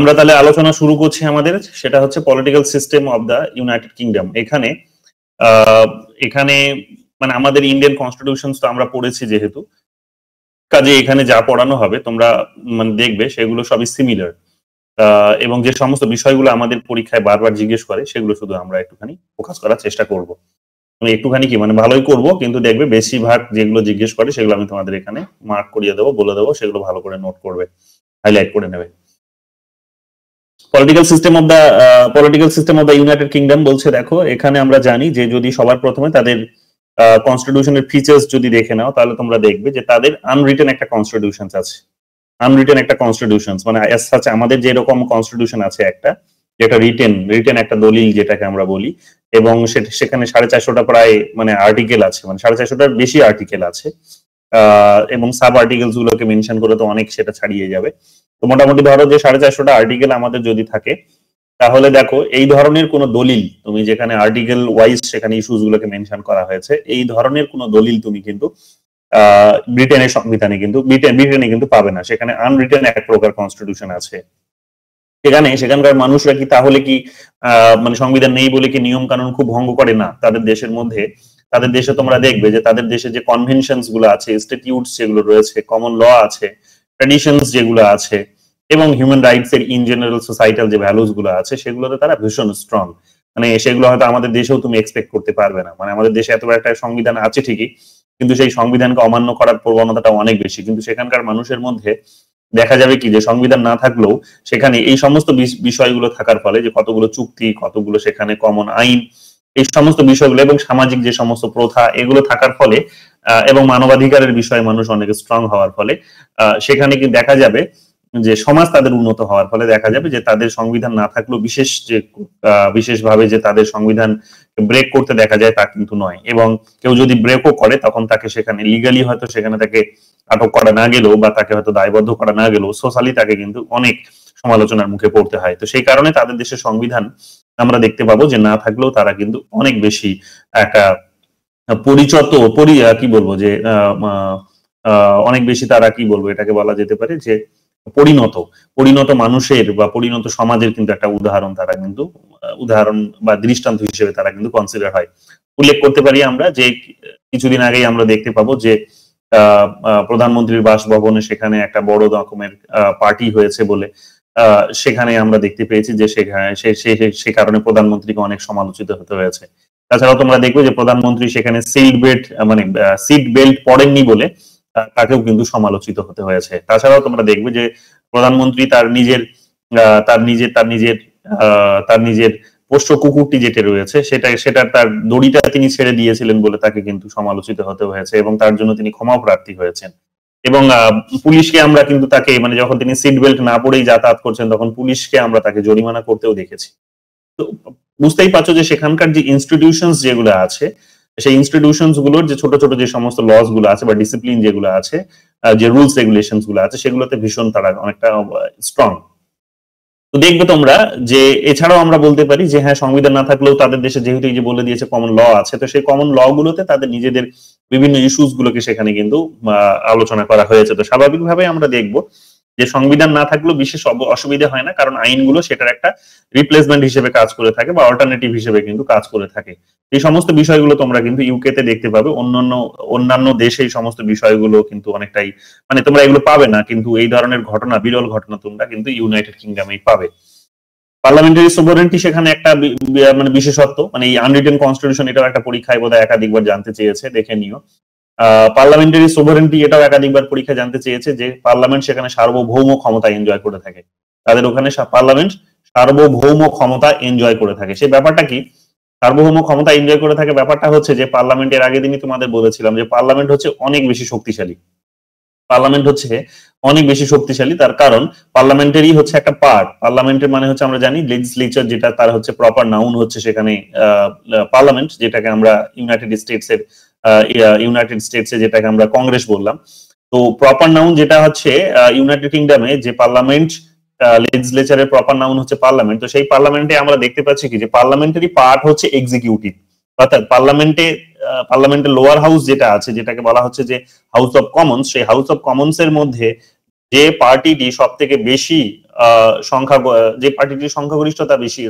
আমরা তাহলে আলোচনা শুরু করছি আমাদের, সেটা হচ্ছে political system of the United kingdom. এখানে এখানে মানে আমাদের ইন্ডিয়ান কনস্টিটিউশন তো আমরা পড়েছি যেহেতু, কাজে এখানে যা পড়ানো হবে তোমরা মানে দেখবে সেগুলো সবই সিমিলার, এবং যে সমস্ত বিষয়গুলো আমাদের পরীক্ষায় বারবার জিজ্ঞেস করে সেগুলো শুধু আমরা একটুখানি ফোকাস করার চেষ্টা করব। আমি একটুখানি কি মানে ভালোই করব, কিন্তু দেখবে বেশিরভাগ যেগুলো জিজ্ঞেস করে সেগুলো আমি তোমাদের এখানে মার্ক করিয়ে দেবো, বলে দেবো, সেগুলো ভালো করে নোট করবে, হাইলাইট করে নেবে। Political system of the United kingdom বলছে, দেখো এখানে আমরা জানি যে যদি সবার প্রথমে তাদের কনস্টিটিউশনের ফিচার্স যদি দেখে নাও, তাহলে তোমরা দেখবে যে তাদের আনরিটেন একটা কনস্টিটিউশন আছে। আনরিটেন একটা কনস্টিটিউশন মানে অ্যাজ সাচ আমাদের যে এরকম কনস্টিটিউশন আছে একটা, যেটা রিটেন একটা দলিল যেটাকে আমরা বলি, এবং সেখানে 450টা প্রায় মানে আর্টিকেল আছে, মানে 450টার বেশি আর্টিকেল আছে, এবং সাব আর্টিকেলস গুলোকে মেনশন করে তো অনেক সেটা ছাড়িয়ে যাবে। তো মোটামুটি ধরো যে 450টা আর্টিকেল আমাদের যদি থাকে, তাহলে দেখো এই ধরনের কোনো দলিল তুমি যেখানে আর্টিকেল ওয়াইজ সেখানে ইস্যুস গুলোকে মেনশন করা হয়েছে, এই ধরনের কোনো দলিল তুমি কিন্তু ব্রিটেনের সংবিধানে কিন্তু ব্রিটেনে কিন্তু পাবে না। সেখানে আনরিটেন এক প্রকার কনস্টিটিউশন আছে। সেখানকার মানুষরা কি তাহলে কি মানে সংবিধান নেই বলে কি নিয়ম কানুন খুব ভঙ্গ করে না? তাদের দেশের মধ্যে, তাদের দেশে তোমরা দেখবে যে তাদের দেশে যে কনভেনশনস গুলো আছে, ইনস্টিটিউটস যেগুলো রয়েছে, কমন ল আছে, ট্র্যাডিশনস যেগুলো আছে, এবং হিউম্যান রাইটস এর ইন জেনারেল সোসাইটাল যে ভ্যালুস গুলো আছে, সেগুলোতে তারা ভীষণ স্ট্রং। মানে সেগুলো হয়তো আমাদের দেশেও তুমি এক্সপেক্ট করতে পারবে না। মানে আমাদের দেশে এত একটা সংবিধান আছে ঠিকই, কিন্তু সেই সংবিধানকে অমান্য করার প্রবণতাটা অনেক বেশি। কিন্তু সেখানকার মানুষের মধ্যে দেখা যাবে কি যে সংবিধান না থাকলেও সেখানে এই সমস্ত বিষয়গুলো থাকার ফলে, যে কতগুলো চুক্তি, কতগুলো সেখানে কমন আইন, এই সমস্ত বিষয়গুলো এবং সামাজিক যে সমস্ত প্রথা, এগুলো থাকার ফলে এবং মানবাধিকারের বিষয়ে মানুষ অনেক স্ট্রং হওয়ার ফলে সেখানে কি দেখা যাবে যে সমাজ তাদের উন্নত হওয়ার ফলে দেখা যাবে যে তাদের সংবিধান না থাকলেও বিশেষভাবে যে তাদের সংবিধান ব্রেক করতে দেখা যায় তা কিন্তু নয়। এবং কেউ যদি ব্রেকও করে তখন তাকে সেখানে লিগালি হয়তো সেখানে তাকে আটক করা না গেলেও বা তাকে হয়তো দায়বদ্ধ করা না গেলেও সোশ্যালি তাকে কিন্তু অনেক সমালোচনার মুখে পড়তে হয়। তো সেই কারণে তাদের দেশের সংবিধান আমরা দেখতে পাবো যে না থাকলেও তারা কিন্তু অনেক বেশি একটা কি বলবো যে অনেক বেশি তারা কি বলবো এটাকে বলা যেতে পারে যে পরিণত মানুষের বা পরিণত সমাজের কিন্তু একটা উদাহরণ বা দৃষ্টান্ত হিসেবে তারা কিন্তু কনসিডার হয়। উল্লেখ করতে পারি আমরা যে কিছুদিন আগেই আমরা দেখতে পাবো যে প্রধানমন্ত্রীর বাসভবনে সেখানে একটা বড় রকমের পার্টি হয়েছে বলে সেখানে আমরা দেখতে পেয়েছি যে সে কারণে প্রধানমন্ত্রীকে অনেক সমালোচিত হতে হয়েছে। তাছাড়াও তোমরা দেখবে যে প্রধানমন্ত্রী সেখানে সিট বেল্ট পরেননি বলে তাকেও কিন্তু সমালোচিত হতে হয়েছে। তাছাড়াও তোমরা দেখবে যে প্রধানমন্ত্রী তার নিজের পোষ্য কুকুরটি যেটা রয়েছে সেটার তার দড়িটা তিনি ছেড়ে দিয়েছিলেন বলে তাকে কিন্তু সমালোচিত হতে হয়েছে, এবং তার জন্য তিনি ক্ষমা প্রার্থী হয়েছেন। এবং পুলিশকে আমরা কিন্তু তাকে মানে যখন তিনি সিট বেল্ট না পরেই যাতায়াত করছেন তখন পুলিশকে আমরা তাকে জরিমানা করতেও দেখেছি। তো বুঝতেই পারছো যে সেখানকার যে ইনস্টিটিউশনস যেগুলো আছে, সেই ইনস্টিটিউশনস গুলোর যে ছোট ছোট যে সমস্ত লস গুলো আছে বা ডিসিপ্লিন যেগুলো আছে, যে রুলস রেগুলেশনস গুলো আছে, সেগুলোতে ভীষণ তারা অনেকটা স্ট্রং। তো দেখবে তোমরা যে এছাড়াও আমরা বলতে পারি যে হ্যাঁ, সংবিধান না থাকলেও তাদের দেশে যেহেতু এই যে বলে দিয়েছে কমন ল আছে, তো সেই কমন ল গুলোতে তাদের নিজেদের বিভিন্ন ইস্যুস গুলোকে সেখানে কিন্তু আলোচনা করা হয়েছে। তো স্বাভাবিকভাবে আমরা দেখবো যে সংবিধান না থাকলেও বিশেষ অসুবিধা হয় না, কারণ আইনগুলো সেটার একটা রিপ্লেসমেন্ট হিসেবে কাজ করে থাকে বা অল্টারনেটিভ হিসেবে কিন্তু কাজ করে থাকে। এই সমস্ত বিষয়গুলো তোমরা কিন্তু ইউকে তে দেখতে পাবে। অন্যান্য দেশে এই সমস্ত বিষয়গুলো কিন্তু অনেকটাই মানে তোমরা এগুলো পাবে না, কিন্তু এই ধরনের ঘটনা, বিরল ঘটনা তোমরা কিন্তু ইউনাইটেড কিংডমেই পাবে। পার্লামেন্টারি সোভারেন্টি সেখানে একটা মানে বিশেষত্ব, মানে এই আনরিটেন কনস্টিটিউশন, এটাও একটা পরীক্ষায় বোধহয় একাধিকবার জানতে চেয়েছে, দেখে নিও। পার্লামেন্টারি সোভারেন্টি এটাও একাধিকবার পরীক্ষা জানতে চেয়েছে যে পার্লামেন্ট সেখানে সার্বভৌম ক্ষমতা এনজয় করে থাকে। তাদের ওখানে পার্লামেন্ট সার্বভৌম ক্ষমতা এনজয় করে থাকে। সেই ব্যাপারটা কি সার্বভৌম ক্ষমতা এনজয় করে থাকে? ব্যাপারটা হচ্ছে যে পার্লামেন্টের আগের দিনই তোমাদের বলেছিলাম যে পার্লামেন্ট হচ্ছে অনেক বেশি শক্তিশালী। তার কারণ পার্লামেন্টারি হচ্ছে একটা পার্ট। পার্লামেন্টের মানে হচ্ছে আমরা জানি লেজিসলেচার, যেটা তার হচ্ছে প্রপার নাউন হচ্ছে সেখানে পার্লামেন্ট, যেটাকে আমরা ইউনাইটেড স্টেটসে যেটাকে আমরা কংগ্রেস বললাম। তো প্রপার নাউন যেটা হচ্ছে ইউনাইটেড কিংডমে যে পার্লামেন্ট লেজিসলেচারের প্রপার নাউন হচ্ছে পার্লামেন্ট। তো সেই পার্লামেন্টে আমরা দেখতে পাচ্ছি কি যে পার্লামেন্টারি পার্ট হচ্ছে এক্সিকিউটিভ, অর্থাৎ পার্লামেন্টের লোয়ার হাউস যেটা আছে, যেটাকে বলা হচ্ছে যে হাউস অফ কমন্স, সেই হাউস অফ কমন্স এর মধ্যে যে পার্টিটি সব থেকে বেশি যে পার্টিটির সংখ্যাগরিষ্ঠতা বেশি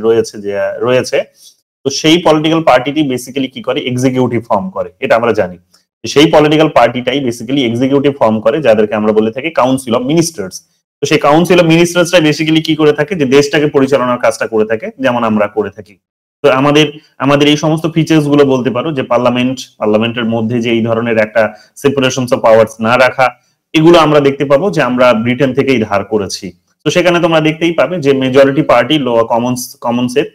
রয়েছে, তো সেই পলিটিক্যাল পার্টিটি বেসিক্যালি কি করে, এক্সিকিউটিভ ফর্ম করে, এটা আমরা জানি। সেই পলিটিক্যাল পার্টিটাই বেসিক্যালি এক্সিকিউটিভ ফর্ম করে, যাদেরকে আমরা বলে থাকি কাউন্সিল অফ মিনিস্টার্স। তো সেই কাউন্সিল অফ মিনিস্টার্সটা বেসিক্যালি কি করে থাকে, যে দেশটাকে পরিচালনার কাজটা করে থাকে, যেমন আমরা করে থাকি। তো আমাদের এই সমস্ত ফিচার্স গুলো বলতে পারো যে পার্লামেন্টের মধ্যে যে এই ধরনের একটা সেপারেশন অফ পাওয়ার্স না রাখা, এগুলো আমরা দেখতে পাবো যে আমরা ব্রিটেন থেকেই ধার করেছি। তো সেখানে তোমরা দেখতেই পাবে যে মেজরিটি পার্টি কমন্সের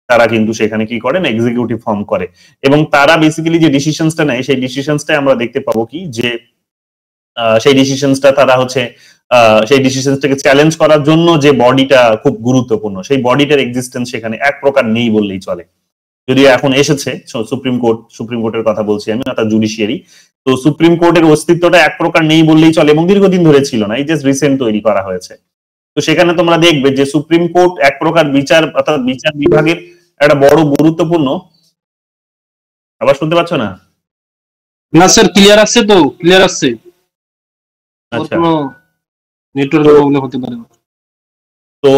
তারা কিন্তু সেখানে কি করেন, এক্সিকিউটিভ ফর্ম করে, এবং তারা বেসিক্যালি যে ডিসিশনসটা নেয় সেই ডিসিশনসটাই আমরা দেখতে পাবো কি যে সেই ডিসিশনসটা তারা হচ্ছে সেই ডিসিশনসটাকে চ্যালেঞ্জ করার জন্য যে বডিটা খুব গুরুত্বপূর্ণ, সেই বডিটার এক্সিস্টেন্স সেখানে এক প্রকার নেই বললেই চলে। যদিও এখন এসেছে সুপ্রিম কোর্টের কথা বলছি আমি, অর্থাৎ জুডিশিয়ারি। তো সুপ্রিম কোর্টের অস্তিত্বটা এক প্রকার নেই বললেই চলে, এবং দীর্ঘদিন ধরে ছিল না, এই জাস্ট রিসেন্ট তৈরি করা হয়েছে। তো সেখানে তোমরা দেখবে যে সুপ্রিম কোর্ট এক প্রকার অর্থাৎ বিচার বিভাগের একটা বড় গুরুত্বপূর্ণ। আবার শুনতে পাচ্ছ না? না স্যার, ক্লিয়ার আছে, তো ক্লিয়ার আছে। আচ্ছা, নেটওয়ার্ক প্রবলেম হতে পারে। তো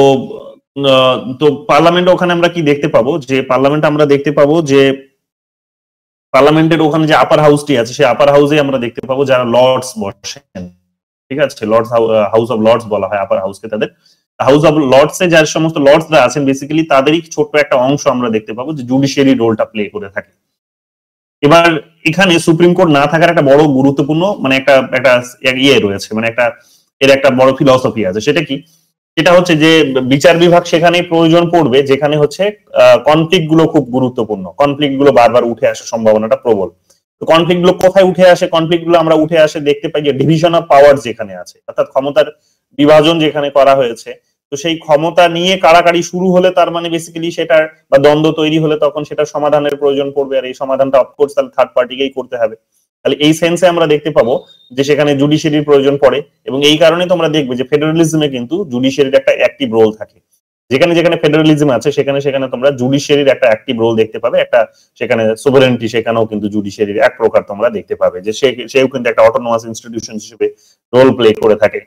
তো পার্লামেন্ট ওখানে আমরা কি দেখতে পাবো, যে আমরা দেখতে পাবো যে পার্লামেন্টের ওখানে যে আপার হাউসটি আছে, সেই আপার হাউসে আমরা দেখতে পাবো যারা লর্ডস বসেন, ঠিক আছে, হাউস অফ লর্ডস বলা হয় আপার হাউসকে। তাদের হাউস অফ লর্ডস এ যার সমস্ত লর্ডসরা আছেন বেসিক্যালি তাদেরই ছোট্ট একটা অংশ আমরা দেখতে পাবো যে জুডিশিয়ারি রোলটা প্লে করে থাকে। এবার এখানে সুপ্রিম কোর্ট না থাকার একটা বড় গুরুত্বপূর্ণ মানে একটা ইয়ে রয়েছে, মানে এর একটা বড় ফিলসফি আছে। সেটা কি? সেটা হচ্ছে যে বিচার বিভাগ সেখানে প্রয়োজন পড়বে যেখানে হচ্ছে কনফ্লিক্ট গুলো খুব গুরুত্বপূর্ণ, কনফ্লিক্ট গুলো বারবার উঠে আসার সম্ভাবনাটা প্রবল। তো কনফ্লিক্ট গুলো কোথায় উঠে আসে? কনফ্লিক্ট গুলো আমরা উঠে আসে দেখতে পাই যে ডিভিশন অফ পাওয়ার যেখানে আছে, অর্থাৎ ক্ষমতার বিভাজন যেখানে করা হয়েছে। তো সেই ক্ষমতা নিয়ে কাড়াকাড়ি শুরু হলে তার মানে বেসিক্যালি সেটার বা দ্বন্দ্ব তৈরি হলে তখন সেটা সমাধানের প্রয়োজন পড়বে, আর এই সমাধানটা অফকোর্স তাহলে থার্ড পার্টিকেই করতে হবে। তাহলে এই সেন্সে আমরা দেখতে পাবো যে সেখানে জুডিশিয়ারির প্রয়োজন পড়ে, এবং এই কারণে তোমরা দেখবে যে ফেডারেলিজমে কিন্তু জুডিশিয়ারির একটা অ্যাক্টিভ রোল থাকে। যেখানে যেখানে ফেডারেলিজম আছে সেখানে সেখানে তোমরা জুডিশিয়ারির একটা অ্যাক্টিভ রোল দেখতে পাবে, একটা সেখানে সোভারেন্টি, সেখানেও কিন্তু জুডিশিয়ারির এক প্রকার তোমরা দেখতে পাবে যে সেও কিন্তু একটা অটোনোমাস ইনস্টিটিউশন হিসেবে রোল প্লে করে থাকে।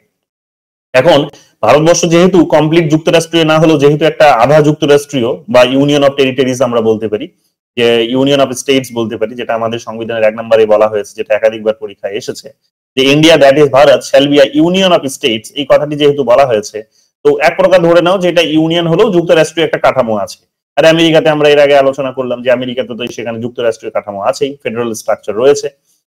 এখন ভারতবর্ষ যেহেতু কমপ্লিট যুক্তরাষ্ট্রীয় না হলেও যেহেতু একটা আধা যুক্তরাষ্ট্রীয় বা ইউনিয়ন অফ টেরিটরিজ আমরা বলতে পারি, যে ইউনিয়ন অফ স্টেটস বলতে পারি, যেটা আমাদের সংবিধানের 1 নম্বরে বলা হয়েছে, যেটা একাধিকবার পরীক্ষায় এসেছে, যে India that is Bharat shall be a union of states. এই কথাটি যেহেতু বলা হয়েছে, তো এক প্রকার ধরে নাও যে এটা ইউনিয়ন হলেও যুক্তরাষ্ট্রীয় একটা কাঠামো আছে। আর আমেরিকাতে আমরা এর আগে আলোচনা করলাম যে আমেরিকাতে তো সেখানে যুক্তরাষ্ট্রীয় কাঠামো আছেই, ফেডারেল স্ট্রাকচার রয়েছে।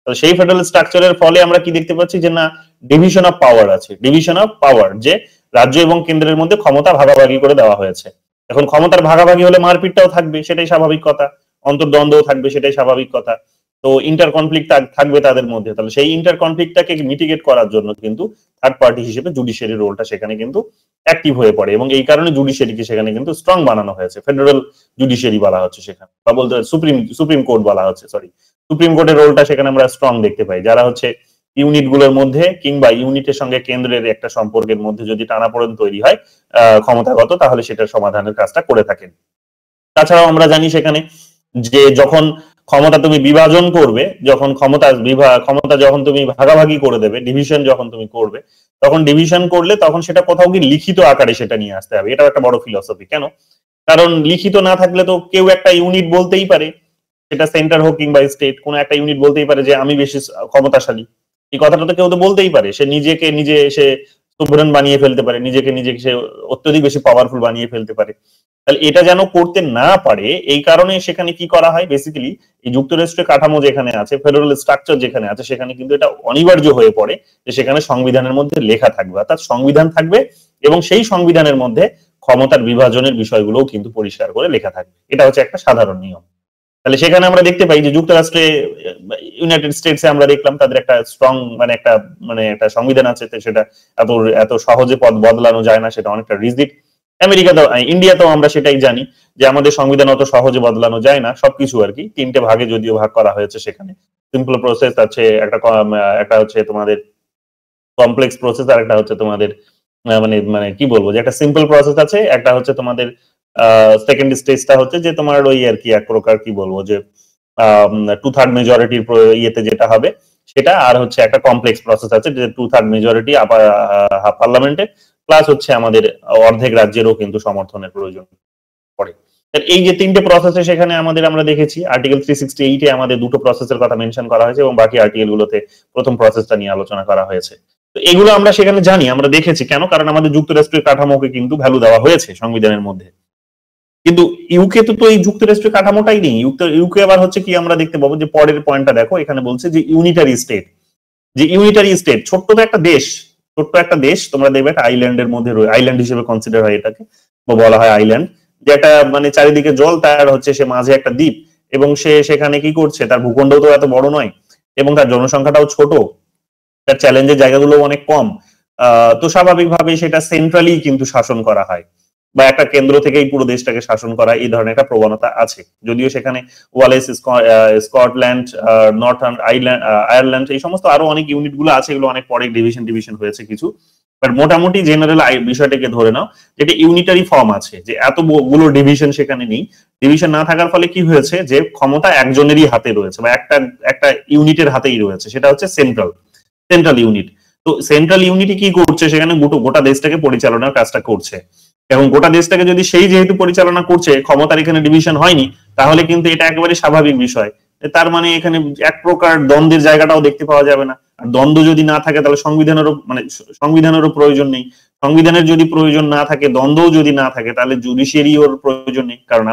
তো সেই ফেডারেল স্ট্রাকচারের ফলে আমরা কি দেখতে পাচ্ছি যে না, ডিভিশন অফ পাওয়ার আছে, ডিভিশন অফ পাওয়ার, যে রাজ্য এবং কেন্দ্রের মধ্যে ক্ষমতা ভাগাভাগি করে দেওয়া হয়েছে। এখন ক্ষমতার ভাগাভাগি হলে মারপিটটাও থাকবে, সেটাই স্বাভাবিক কথা, অন্তর্দ্বন্দ্বও থাকবে, সেটাই স্বাভাবিক কথা। তো ইন্টার কনফ্লিক্ট থাকবে তাদের মধ্যে। তাহলে সেই ইন্টার কনফ্লিক্টটাকে মিটিগেট করার জন্য কিন্তু থার্ড পার্টি হিসেবে জুডিশিয়ারি রোলটা সেখানে কিন্তু অ্যাক্টিভ হয়ে পড়ে, এবং এই কারণে জুডিশিয়ারিকে সেখানে কিন্তু স্ট্রং বানানো হয়েছে, ফেডারেল জুডিশিয়ারি বলা হচ্ছে সেখানে, বা বলতে সুপ্রিম কোর্ট বলা হচ্ছে, সুপ্রিম কোর্টের রোলটা সেখানে আমরা স্ট্রং দেখতে পাই। যারা হচ্ছে ইউনিট গুলোর মধ্যে কিংবা ইউনিটের সঙ্গে কেন্দ্রের একটা সম্পর্কের মধ্যে যদি টানাপোড়েন তৈরি হয় ক্ষমতাগত, তাহলে সেটার সমাধানের কাজটা করে থাকেন। তাছাড়াও আমরা জানি সেখানে যে যখন ক্ষমতা তুমি বিভাজন করবে, যখন ক্ষমতা যখন তুমি ভাগাভাগি করে দেবে, ডিভিশন যখন তুমি করবে, তখন ডিভিশন করলে তখন সেটা কোথাও কি লিখিত আকারে সেটা নিয়ে আসতে হবে। এটাও একটা বড় ফিলসফি। কেন? কারণ লিখিত না থাকলে তো কেউ একটা ইউনিট বলতেই পারে, সেটা সেন্টার হোক কিংবা স্টেট, কোনো একটা ইউনিট বলতেই পারে যে আমি বেশি ক্ষমতাশালী। এই কথাটা তো কেউ তো বলতেই পারে, সে নিজেকে নিজে সে সুভরেন বানিয়ে ফেলতে পারে, নিজেকে সে অত্যধিক বেশি পাওয়ারফুল বানিয়ে ফেলতে পারে। তাহলে এটা যেন করতে না পারে, এই কারণে সেখানে কি করা হয়, বেসিক্যালি এই যুক্তরাষ্ট্রের কাঠামো যেখানে আছে, ফেডারেল স্ট্রাকচার যেখানে আছে, সেখানে কিন্তু এটা অনিবার্য হয়ে পড়ে যে সেখানে সংবিধানের মধ্যে লেখা থাকবে, অর্থাৎ সংবিধান থাকবে, এবং সেই সংবিধানের মধ্যে ক্ষমতার বিভাজনের বিষয়গুলোও কিন্তু পরিষ্কার করে লেখা থাকবে। এটা হচ্ছে একটা সাধারণ নিয়ম। তাহলে সেখানে আমরা দেখতে পাই যে যুক্তরাষ্ট্রে, ইউনাইটেড স্টেটসে আমরা দেখলাম তাদের একটা স্ট্রং একটা সংবিধান আছে, সেটা এত সহজে পদ বদলানো যায় না, সেটা অনেকটা রিজিড। ইন্ডিয়াতেও আমরা সেটাই জানি যে আমাদের সংবিধান অত সহজে বদলানো যায় না, সবকিছু আর কি 3টে ভাগে যদিও ভাগ করা হয়েছে। সেখানে সিম্পল প্রসেস আছে, একটা হচ্ছে তোমাদের কমপ্লেক্স প্রসেস, আর একটা হচ্ছে তোমাদের মানে কি বলবো, যে একটা সিম্পল প্রসেস আছে, একটা হচ্ছে তোমাদের সেকেন্ড স্টেজটা হচ্ছে যে তোমার ওই আর কি এক প্রকার কি বলবো যে 2/3 মেজরিটির ইয়েতে যেটা হবে সেটা, আর হচ্ছে একটা কমপ্লেক্স প্রসেস আছে যে 2/3 মেজরিটি পার্লামেন্টে, প্লাস হচ্ছে আমাদের অর্ধেক রাজ্যেরও কিন্তু সমর্থনের প্রয়োজন পড়ে। এই যে তিনটে প্রসেসে সেখানে আমরা দেখেছি আর্টিকেল 368 আমাদের দুটো প্রসেসের কথা মেনশন করা হয়েছে এবং বাকি আর্টিকেল গুলোতে প্রথম প্রসেসটা নিয়ে আলোচনা করা হয়েছে। তো এগুলো আমরা সেখানে জানি, আমরা দেখেছি কেন, কারণ আমাদের যুক্তরাষ্ট্রের কাঠামোকে কিন্তু ভ্যালু দেওয়া হয়েছে সংবিধানের মধ্যে। কিন্তু ইউকে তো এই যুক্তরাষ্ট্রের কাঠামোটাই নেই। ইউকে আবার হচ্ছে কি, আমরা দেখতে পাবো যে পরের পয়েন্টটা দেখো, এখানে বলছে যে ইউনিটারি স্টেট, ছোট্ট একটা দেশ তোমরা দেখবে একটা আইল্যান্ডের মধ্যে আইল্যান্ড হিসেবে কনসিডার হয় এটাকে, বলা হয় আইল্যান্ড, যে একটা মানে চারিদিকে জল, তার হচ্ছে সে মাঝে একটা দ্বীপ, এবং সে সেখানে কি করছে, তার ভূখণ্ডও তো এত বড় নয় এবং তার জনসংখ্যাটাও ছোট, তার চ্যালেঞ্জের জায়গাগুলো অনেক কম। তো স্বাভাবিকভাবে সেটা সেন্ট্রালি কিন্তু শাসন করা হয়, বা একটা কেন্দ্র থেকেই পুরো দেশটাকে শাসন করা, এই ধরনের একটা প্রবণতা আছে। যদিও সেখানে ওয়ালেস, স্কটল্যান্ড, নর্থার্ন আয়ারল্যান্ড, এই সমস্ত আরো অনেক ইউনিট গুলো আছে, এগুলো অনেক পরে ডিভিশন হয়েছে কিছু, বাট মোটামুটি জেনারেল বিষয়টাকে ধরে নাও যেটা ইউনিটারি ফর্ম আছে, যে এতগুলো ডিভিশন সেখানে নেই। ডিভিশন না থাকার ফলে কি হয়েছে, যে ক্ষমতা একজনেরই হাতে রয়েছে, বা একটা ইউনিটের হাতেই রয়েছে, সেটা হচ্ছে সেন্ট্রাল ইউনিট। তো সেন্ট্রাল ইউনিটি কি করছে, সেখানে গোটা দেশটাকে পরিচালনার কাজটা করছে, এবং গোটা দেশটাকে যদি সেই যেহেতু পরিচালনা করছে, ক্ষমতার এখানে ডিভিশন হয়নি, তাহলে কিন্তু এটা একেবারে স্বাভাবিক বিষয়। তার মানে এখানে এক প্রকার দ্বন্দ্বের জায়গাটাও দেখতে পাওয়া যাবে না। আর দ্বন্দ্ব যদি না থাকে, তাহলে সংবিধানেরও প্রয়োজন নেই। সংবিধানের যদি প্রয়োজন না থাকে, দ্বন্দ্বও যদি না থাকে, তাহলে জুডিশিয়ারির প্রয়োজন নেই। কারণ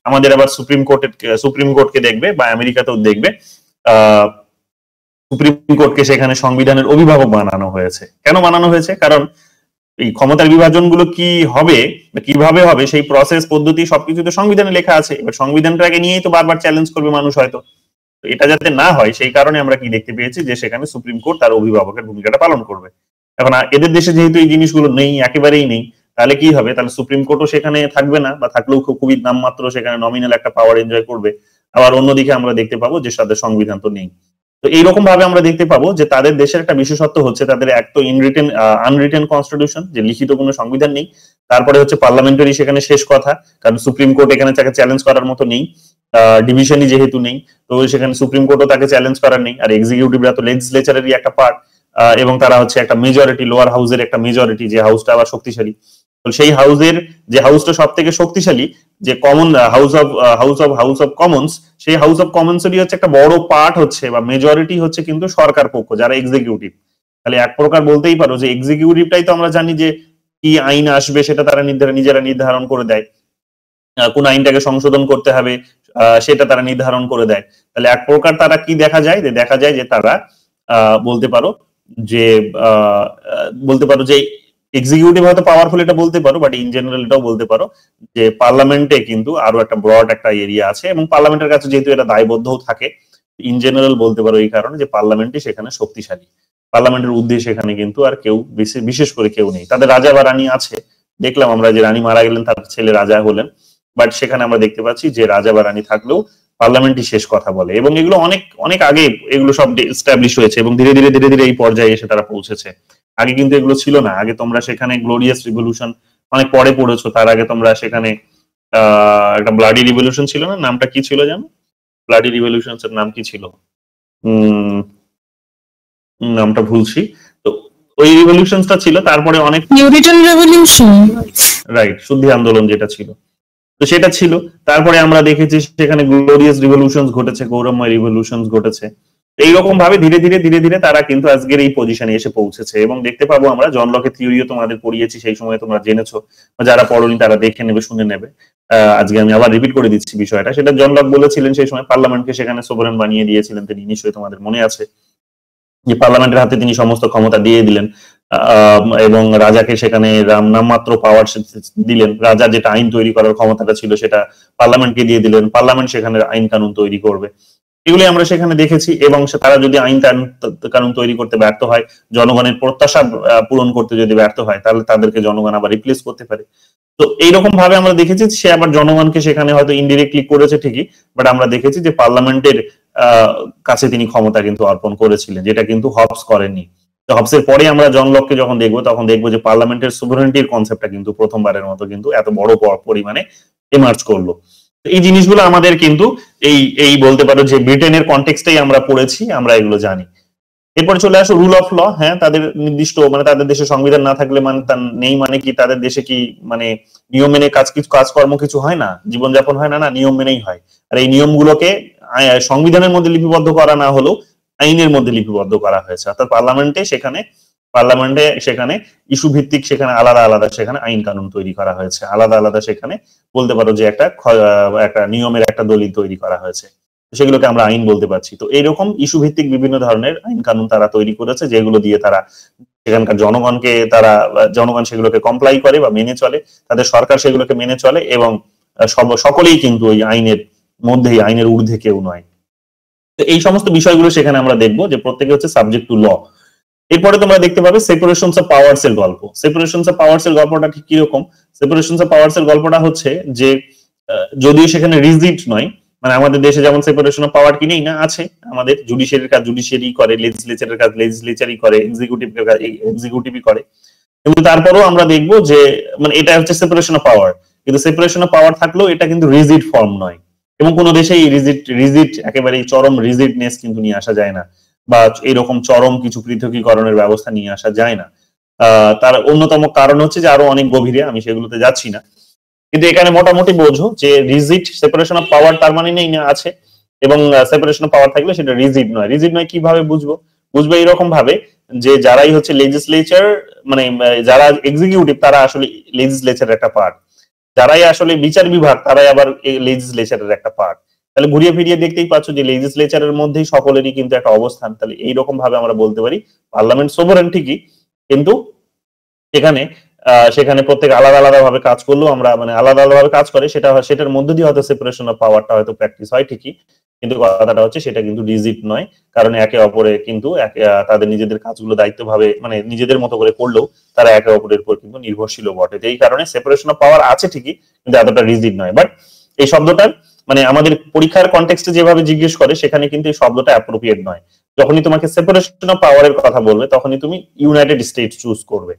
আমাদের আবার সুপ্রিম কোর্টকে দেখবে, বা আমেরিকাতেও দেখবে সুপ্রিম কোর্টকে সেখানে সংবিধানের অভিভাবক বানানো হয়েছে। কেন বানানো হয়েছে? কারণ এই ক্ষমতার বিভাজন গুলো কি হবে বা কিভাবে হবে, সেই প্রসেস পদ্ধতি সবকিছু তো সংবিধানে লেখা আছে। এবার সংবিধানটাকে নিয়েই তো বারবার চ্যালেঞ্জ করবে মানুষ হয়তো। এটা যাতে না হয় সেই কারণে আমরা কি দেখতে পেয়েছি, যে সেখানে সুপ্রিম কোর্ট তার অভিভাবকের ভূমিকাটা পালন করবে। এখন এদের দেশে যেহেতু এই জিনিসগুলো নেই, একেবারেই নেই, তাহলে কি হবে, তাহলে সুপ্রিম কোর্টও সেখানে থাকবে না, বা থাকলেও খুবই নামমাত্র সেখানে নমিনাল একটা পাওয়ার এনজয় করবে। আবার অন্যদিকে আমরা দেখতে পাবো যে সাথে সংবিধান তো নেই। তো এইরকম ভাবে আমরা দেখতে পাবো যে তাদের দেশের একটা বিশেষত্ব হচ্ছে তাদের এক তো আনরিটেন কনস্টিটিউশন, যে লিখিত কোনো সংবিধান নেই। তারপরে হচ্ছে পার্লামেন্টারি সেখানে শেষ কথা, কারণ সুপ্রিম কোর্ট এখানে তাকে চ্যালেঞ্জ করার মতো নেই, ডিভিশনই যেহেতু নেই, তো সেখানে সুপ্রিম কোর্টও তাকে চ্যালেঞ্জ করার নেই। আর এক্সিকিউটিভরা তো লেজিসলেচারেরই একটা পার্ট, এবং তারা হচ্ছে একটা মেজরিটি, লোয়ার হাউসের একটা মেজরিটি, যে হাউসটা আবার শক্তিশালী। তো সেই হাউসটা সব থেকে শক্তিশালী, যে কমন হাউস অফ কমন্স, সেই হাউস অফ কমন্সেরই হচ্ছে একটা বড় পার্ট হচ্ছে, বা মেজরিটি হচ্ছে কিন্তু সরকার পক্ষ, যারা এক্সিকিউটিভ। তাহলে এক প্রকার বলতেই পারো যে এক্সিকিউটিভটাই তো আমরা জানি যে কি আইন আসবে সেটা তারা নিজেরা নির্ধারণ করে দেয়, কোন আইনটাকে সংশোধন করতে হবে সেটা তারা নির্ধারণ করে দেয়। তাহলে এক প্রকার তারা কি দেখা যায় যে তারা বলতে পারো যে এক্সিকিউটিভ হয়তো পাওয়ারফুল, এটা বলতে পারো, বাট ইন জেনারেল এটাও বলতে পারো যে পার্লামেন্টে কিন্তু আরো একটা ব্রড একটা এরিয়া আছে, এবং পার্লামেন্টের কাছে যেহেতু এটা দায়বদ্ধও থাকে, ইন জেনারেল বলতে পারো এই কারণে যে পার্লামেন্টই সেখানে শক্তিশালী। পার্লামেন্টের উদ্দেশ্যে এখানে কিন্তু আর কেউ বিশেষ করে কেউ নেই। তাদের রাজা বা রানী আছে, দেখলাম আমরা যে রানী মারা গেলেন, তার ছেলে রাজা হলেন, বাট সেখানে আমরা দেখতে পাচ্ছি যে রাজা বা রানী থাকলেও পার্লামেন্টই শেষ কথা বলে, এবং এগুলো অনেক আগে এগুলো সব এস্টাবলিশ হয়েছে, এবং ধীরে ধীরে এই পর্যায়ে এসে তারা পৌঁছেছে। আগে কিন্তু এগুলো ছিল না। আগে তোমরা সেখানে গ্লোরিয়াস রিভলিউশন অনেক পরে পড়েছো, তার আগে তোমরা সেখানে একটা ব্লাডি রিভলিউশন ছিল না, নামটা কি ছিল জানো? ব্লাডি রিভলিউশন এর নাম কি ছিল? নামটা ভুলছি। তো ওই রিভলিউশনটা ছিল, তারপরে অনেক পিউরিটান রেভলিউশন, রাইট, শুদ্ধি আন্দোলন যেটা ছিল, তো সেটা ছিল। তারপরে আমরা দেখেছি সেখানে গ্লোরিয়াস রিভলিউশন ঘটেছে, গৌরবময় রিভলিউশন ঘটেছে। এইরকম ভাবে ধীরে ধীরে তারা কিন্তু আজকের এই পজিশনে এসে পৌঁছেছে। এবং দেখতে পাবো আমরা জন লকের থিওরিও তোমাদের পড়িয়েছি, সেই সময় তোমরা জেনেছো, যারা পড়োনি তারা দেখে নেবে, শুনে নেবে। আজকে আমি আবার রিপিট করে দিচ্ছি বিষয়টা। সেটা জন লক বলেছিলেন সেই সময়, পার্লামেন্টকে সেখানে সোভারেন বানিয়ে দিয়েছিলেন তিনি, নিশ্চয়ই তোমাদের মনে আছে যে পার্লামেন্টের হাতে তিনি সমস্ত ক্ষমতা দিয়ে দিলেন, এবং রাজাকে সেখানে নামমাত্র পাওয়ার দিলেন। রাজা যেটা আইন তৈরি করার ক্ষমতাটা ছিল সেটা পার্লামেন্টকে দিয়ে দিলেন, পার্লামেন্ট সেখানে আইন কানুন তৈরি করবে। এগুলি আমরা সেখানে দেখেছি। এবং তারা যদি আইন কানুন তৈরি করতে ব্যর্থ হয়, জনগণের প্রত্যাশা পূরণ করতে যদি ব্যর্থ হয়, তাহলে তাদেরকে জনগণ আবার রিপ্লেস করতে পারে। তো এইরকম ভাবে আমরা দেখেছি সে আবার জনগণকে সেখানে হয়তো ইনডিরেক্টলি করেছে ঠিকই, বাট আমরা দেখেছি যে পার্লামেন্টের কাছে তিনি ক্ষমতা কিন্তু অর্পণ করেছিলেন, যেটা কিন্তু হবস করেননি। তো হবসের পরে আমরা জন লককে যখন দেখবো, তখন দেখবো যে পার্লামেন্টের সুভারেনিটির কনসেপ্টটা কিন্তু প্রথমবারের মতো কিন্তু এত বড় পরিমাণে এমার্জ করলো। এই জিনিসগুলো আমাদের কিন্তু এই বলতে পারো যে ব্রিটেনের কনটেক্সটেই আমরা পড়েছি, আমরা এগুলো জানি। এরপরে চলে আসো রুল অফ ল। হ্যাঁ, তাদের নির্দিষ্ট মানে তাদের দেশে সংবিধান না থাকলে মানে নেই মানে কি তাদের দেশে কি মানে নিয়ম মেনে কাজকর্ম কিছু হয় না, জীবনযাপন হয় না? না, নিয়ম মেনেই হয়। আর এই নিয়মগুলোকে সংবিধানের মধ্যে লিপিবদ্ধ করা না হলেও আইনের মধ্যে লিপিবদ্ধ করা হয়েছে, অর্থাৎ পার্লামেন্টে সেখানে ইস্যু ভিত্তিক সেখানে আলাদা আলাদা সেখানে আইন কানুন তৈরি করা হয়েছে, আলাদা আলাদা সেখানে বলতে পারো যে একটা নিয়মের একটা দলিল তৈরি করা হয়েছে, সেগুলোকে আমরা আইন বলতে পারছি। তো এইরকম ইস্যু ভিত্তিক বিভিন্ন ধরনের আইন কানুন তারা তৈরি করেছে, যেগুলো দিয়ে তারা সেখানকার জনগণ সেগুলোকে কমপ্লাই করে বা মেনে চলে, তাদের সরকার সেগুলোকে মেনে চলে, এবং সকলেই কিন্তু ওই আইনের ঊর্ধ্বে কেউ নয়। তো এই সমস্ত বিষয়গুলো সেখানে আমরা দেখবো যে প্রত্যেকে হচ্ছে সাবজেক্ট টু ল। এরপরে তোমরা দেখতে পাবে সেপারেশনস অফ পাওয়ার্স এর গল্প। সেপারেশনস অফ পাওয়ার্স এর গল্পটা ঠিক কিরকম? সেপারেশনস অফ পাওয়ার্স এর গল্পটা হচ্ছে যে যদিও সেখানে রিজিড নয়, মানে আমাদের দেশে যেমন সেপারেশন অফ পাওয়ার কি নেই না, আছে। আমাদের জুডিশিয়ারির কাজ জুডিশিয়ারি করে, লেজিসলেচারের কাজ লেজিসলেচারই করে, এক্সিকিউটিভের কাজ এক্সিকিউটিভই করে। কিন্তু তারপরেও আমরা দেখবো যে মানে এটা হচ্ছে সেপারেশন অফ পাওয়ার, কিন্তু সেপারেশন অফ পাওয়ার থাকলেও এটা কিন্তু রিজিড ফর্ম নয়, এবং কোনো দেশেই রিজিড একেবারে চরম রিজিডনেস কিন্তু নিয়ে আসা যায় না, বা এরকম চরম কিছু পৃথকীকরণের ব্যবস্থা নিয়ে আসা যায় না। তার অন্যতম কারণ হচ্ছে যে আরো অনেক গভীরে, আমি সেগুলোতে যাচ্ছি না। কিন্তু এখানে মোটামুটি বোঝো যে রিজিড সেপারেশন অফ পাওয়ার তার মানে নেই না আছে, এবং সেপারেশন অফ পাওয়ার থাকলে সেটা রিজিড নয়। রিজিড নয় কিভাবে বুঝবো এরকম ভাবে যে যারাই হচ্ছে লেজিসলেচার মানে যারা এক্সিকিউটিভ তারা আসলে লেজিসলেচারের একটা পার্ট, যারাই আসলে বিচার বিভাগ তারাই আবার লেজিসলেচারের একটা পার্ট। তাহলে ঘুরিয়ে ফিরিয়ে দেখতেই পাচ্ছ যে লেজিসলেচারের মধ্যেই সকলেরই কিন্তু একটা অবস্থান। তাহলে এইরকম ভাবে আমরা বলতে পারি পার্লামেন্ট সোভারেন ঠিকই, কিন্তু সেখানে প্রত্যেক আলাদা আলাদা ভাবে কাজ করলেও আমরা মানে আলাদা আলাদা ভাবে কাজ করে সেটার মধ্যে দিয়ে হয়তো সেপারেশন অফ পাওয়ারটা হয়তো প্র্যাকটিস হয় ঠিকই, কিন্তু কথাটা হচ্ছে সেটা কিন্তু রিজিড নয়, কারণ একে অপরে কিন্তু তাদের নিজেদের কাজগুলো দায়িত্বভাবে মানে নিজেদের মতো করে করলেও তারা একে অপরের উপর কিন্তু নির্ভরশীল বটে। এই কারণে সেপারেশন অফ পাওয়ার আছে ঠিকই, কিন্তু এতটা রিজিড নয়। বাট এই শব্দটার মানে আমাদের পরীক্ষার কনটেক্সটে যেভাবে জিজ্ঞেস করে সেখানে কিন্তু এই শব্দটা অ্যাপ্রোপ্রিয়েট নয়। যখনই তোমাকে সেপারেশন অফ পাওয়ারের কথা বলবে তখনই তুমি ইউনাইটেড স্টেটস চুজ করবে,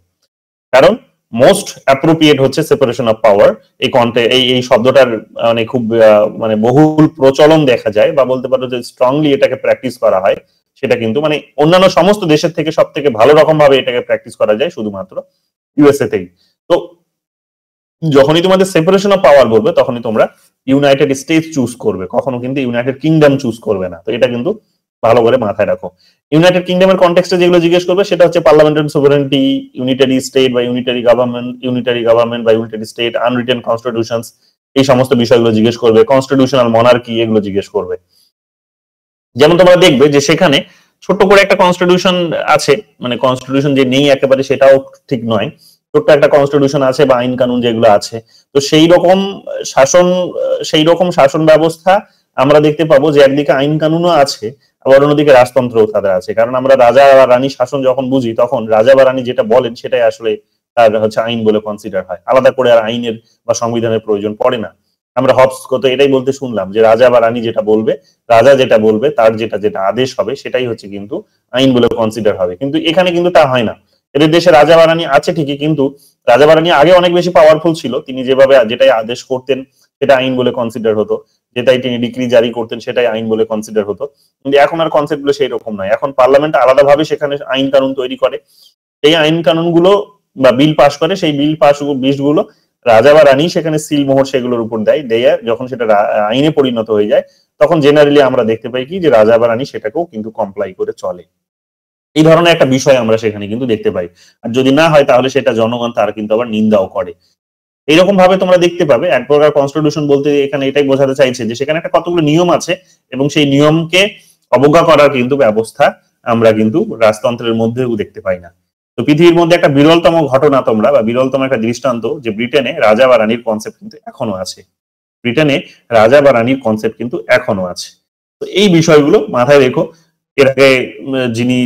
কারণ মোস্ট অ্যাপ্রোপ্রিয়েট হচ্ছে সেপারেশন অফ পাওয়ার। এই শব্দটার মানে খুব মানে বহুল প্রচলন দেখা যায়, বা বলতে পারো যে স্ট্রংলি এটাকে প্র্যাকটিস করা হয়, সেটা কিন্তু মানে অন্যান্য সমস্ত দেশের থেকে সব থেকে ভালো রকম ভাবে এটাকে প্র্যাকটিস করা যায় শুধুমাত্র ইউএসএ তেই। তো যখনই তোমাদের সেপারেশন অফ পাওয়ার বলবে তখনই তোমরা ইউনাইটেড স্টেটস চুজ করবে, কখনো কিন্তু ইউনাইটেড কিংডম চুজ করবে না। তো এটা কিন্তু ভালো করে মাথায় রাখো। ইউনাইটেড কিংডমের কনটেক্সটে যেগুলো জিজ্ঞেস করবে সেটা হচ্ছে পার্লামেন্টারি সোভারেনিটি, ইউনিটারি স্টেট বা ইউনিটারি গভর্নমেন্ট বা ইউনিটারি স্টেট, আনরিটেন কনস্টিটিউশনস, এই সমস্ত বিষয়গুলো জিজ্ঞেস করবে। কনস্টিটিউশনাল মনার্কি এগুলো জিজ্ঞেস করবে। যেমন তোমরা দেখবে যে সেখানে ছোট্ট করে একটা কনস্টিটিউশন আছে, মানে কনস্টিটিউশন যে নেই একেবারে সেটাও ঠিক নয়, ছোট্ট একটা কনস্টিটিউশন আছে বা আইন কানুন যেগুলো আছে। তো সেই রকম শাসন ব্যবস্থা আমরা দেখতে পাবো যে একদিকে আইন কানুনও আছে, আবার অন্যদিকে রাজতন্ত্রও তাদের আছে। কারণ আমরা রাজা বা রানী শাসন যখন বুঝি তখন রাজা বা রানী যেটা বলেন সেটাই আসলে তার হচ্ছে আইন বলে কনসিডার হয়, আলাদা করে আর আইনের বা সংবিধানের প্রয়োজন পড়ে না। আমরা হবস কত এটাই বলতে শুনলাম যে রাজা বা রানী যেটা বলবে, রাজা যেটা বলবে তার যেটা আদেশ হবে সেটাই হচ্ছে কিন্তু আইন বলে কনসিডার হবে। কিন্তু এখানে কিন্তু তা হয় না। এদের দেশে রাজা বা রানী আছে ঠিকই, কিন্তু রাজা বা রানী আগে অনেক বেশি পাওয়ারফুল ছিল, তিনি যেটাই আদেশ করতেন সেটা আইন বলে কনসিডার হতো, যেটাই তিনি ডিক্রি জারি করতেন সেটাই আইন বলে কনসিডার হতো। কিন্তু এখন আর কনসেপ্ট গুলো সেই রকম নয়, এখন পার্লামেন্ট আলাদাভাবে সেখানে আইন কানুন তৈরি করে, সেই আইন কানুনগুলো বা বিল পাশ করে, সেই বিলগুলো রাজা বা রানী সেখানে সিল মোহর সেগুলোর উপর দেয় যখন সেটা আইনে পরিণত হয়ে যায় তখন জেনারেলি আমরা দেখতে পাই কি যে রাজা বা রানী সেটাকেও কিন্তু কমপ্লাই করে চলে। এই ধরনের একটা বিষয় আমরা সেখানে কিন্তু দেখতে পাই। আর যদি না হয় তাহলে সেটা জনগণ তারা কিন্তু আবার নিন্দাও করে। এইরকম ভাবে তোমরা দেখতে পাবে এক প্রকার কনস্টিটিউশন বলতে এখানে এটাই বোঝাতে চাইছে যে সেখানে একটা কতগুলো নিয়ম আছে, এবং সেই নিয়মকে অবজ্ঞা করার কিন্তু ব্যবস্থা আমরা কিন্তু রাজতন্ত্রের মধ্যেও দেখতে পাই না। তো পৃথিবীর মধ্যে একটা বিরলতম ঘটনা তোমরা বা বিরলতম একটা দৃষ্টান্ত যে ব্রিটেনে রাজা বা রানীর কনসেপ্ট কিন্তু এখনো আছে। ব্রিটেনে রাজা বা রানীর কনসেপ্ট কিন্তু এখনো আছে। তো এই বিষয়গুলো মাথায় রেখো। এর আগে যিনি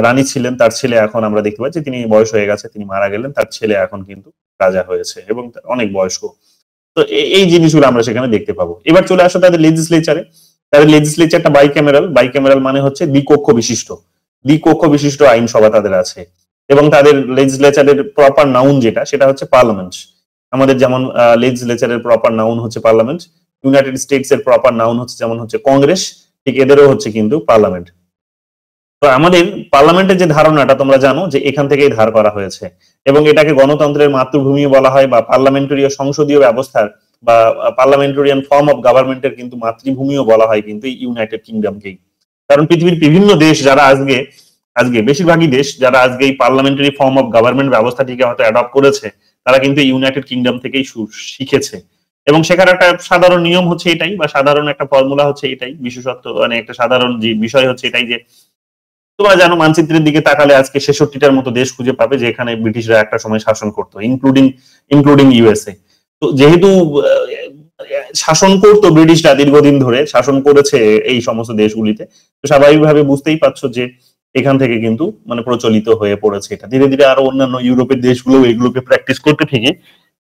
রানী ছিলেন তার ছেলে এখন আমরা দেখতে পাচ্ছি তিনি বয়স হয়ে গেছে, তিনি মারা গেলেন, তার ছেলে এখন কিন্তু রাজা হয়েছে এবং অনেক বয়স্ক। তো এই জিনিসগুলো আমরা সেখানে দেখতে পাবো। এবার চলে আসো তাদের লেজিসলেচারে। তাদের লেজিসলেচারটা বাইক্যামেরাল মানে হচ্ছে দ্বিকক্ষ বিশিষ্ট আইনসভা তাদের আছে, এবং তাদের লেজিসলেচারের প্রপার নাউন সেটা হচ্ছে পার্লামেন্ট। আমাদের যেমন লেজিসলেচারের প্রপার নাউন হচ্ছে পার্লামেন্ট, ইউনাইটেড স্টেটস এর প্রপার নাউন হচ্ছে যেমন হচ্ছে কংগ্রেস, ঠিক এদেরও হচ্ছে কিন্তু পার্লামেন্ট। তো আমাদের পার্লামেন্টের যে ধারণাটা তোমরা জানো যে এখান থেকেই ধার করা হয়েছে, এবং এটাকে গণতন্ত্রের মাতৃভূমি বলা হয়, বা পার্লামেন্টারীয় সংসদীয় ব্যবস্থার বা পার্লামেন্টারিয়ান ফর্ম অফ গভর্নমেন্টের কিন্তু মাতৃভূমিও বলা হয় কিন্তু ইউনাইটেড কিংডমকেই। কারণ পৃথিবীর বিভিন্ন দেশ যারা আজকে আজকে বেশিরভাগই দেশ যারা আজকে এই পার্লামেন্টারি ফর্ম অফ গভর্নমেন্ট ব্যবস্থাটিকে হয়তো অ্যাডপ্ট করেছে, তারা কিন্তু ইউনাইটেড কিংডম থেকেই শিখেছে। এবং সেখানে একটা সাধারণ নিয়ম হচ্ছে এটাই, বা সাধারণ একটা ফর্মুলা হচ্ছে এটাই, বিশেষত্ব মানে একটা সাধারণ যে বিষয় হচ্ছে এটাই যে তোমরা জানো মানচিত্রের দিকে তাকালে আজকে 66টার মতো দেশ খুঁজে পাবে যেখানে ব্রিটিশরা একটা সময় শাসন করতো, ইনক্লুডিং ইউএসএ। তো যেহেতু শাসন করতো ব্রিটিশরা, দীর্ঘদিন ধরে শাসন করেছে এই সমস্ত দেশগুলিতে, তো স্বাভাবিকভাবে বুঝতেই পারছো যে এখান থেকে কিন্তু মানে প্রচলিত হয়ে পড়েছে এটা। ধীরে ধীরে আরো অন্যান্য ইউরোপের দেশগুলো এগুলোকে প্র্যাকটিস করতে থেকে,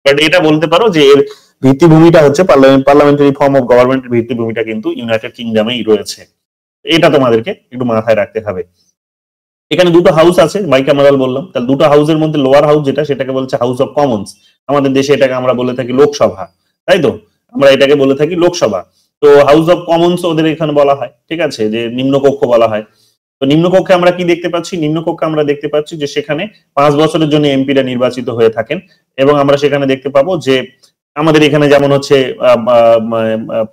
বাট এটা বলতে পারো যে এর ভিত্তিভূমিটা হচ্ছে পার্লামেন্টারি ফর্ম অফ গভর্নমেন্টের ভিত্তিভূমিটা কিন্তু ইউনাইটেড কিংডমেই রয়েছে। এটা তোমাদেরকে একটু মাথায় রাখতে হবে। এখানে দুটো হাউস আছে, বাইকামারাল বললাম, তাহলে দুটো হাউসের মধ্যে লোয়ার হাউস যেটা সেটাকে বলছে হাউস অফ কমন্স। আমাদের দেশে এটাকে আমরা বলে থাকি লোকসভা, তাই তো? আমরা এটাকে বলে থাকি লোকসভা। তো হাউস অফ কমন্স ওদের এখানে বলা হয়, ঠিক আছে, যে নিম্নকক্ষ বলা হয়। তো নিম্নকক্ষে আমরা কি দেখতে পাচ্ছি? নিম্নকক্ষে আমরা দেখতে পাচ্ছি যে সেখানে 5 বছরের জন্য এমপিরা নির্বাচিত হয়ে থাকেন, এবং আমরা সেখানে দেখতে পাবো যে আমাদের এখানে যেমন হচ্ছে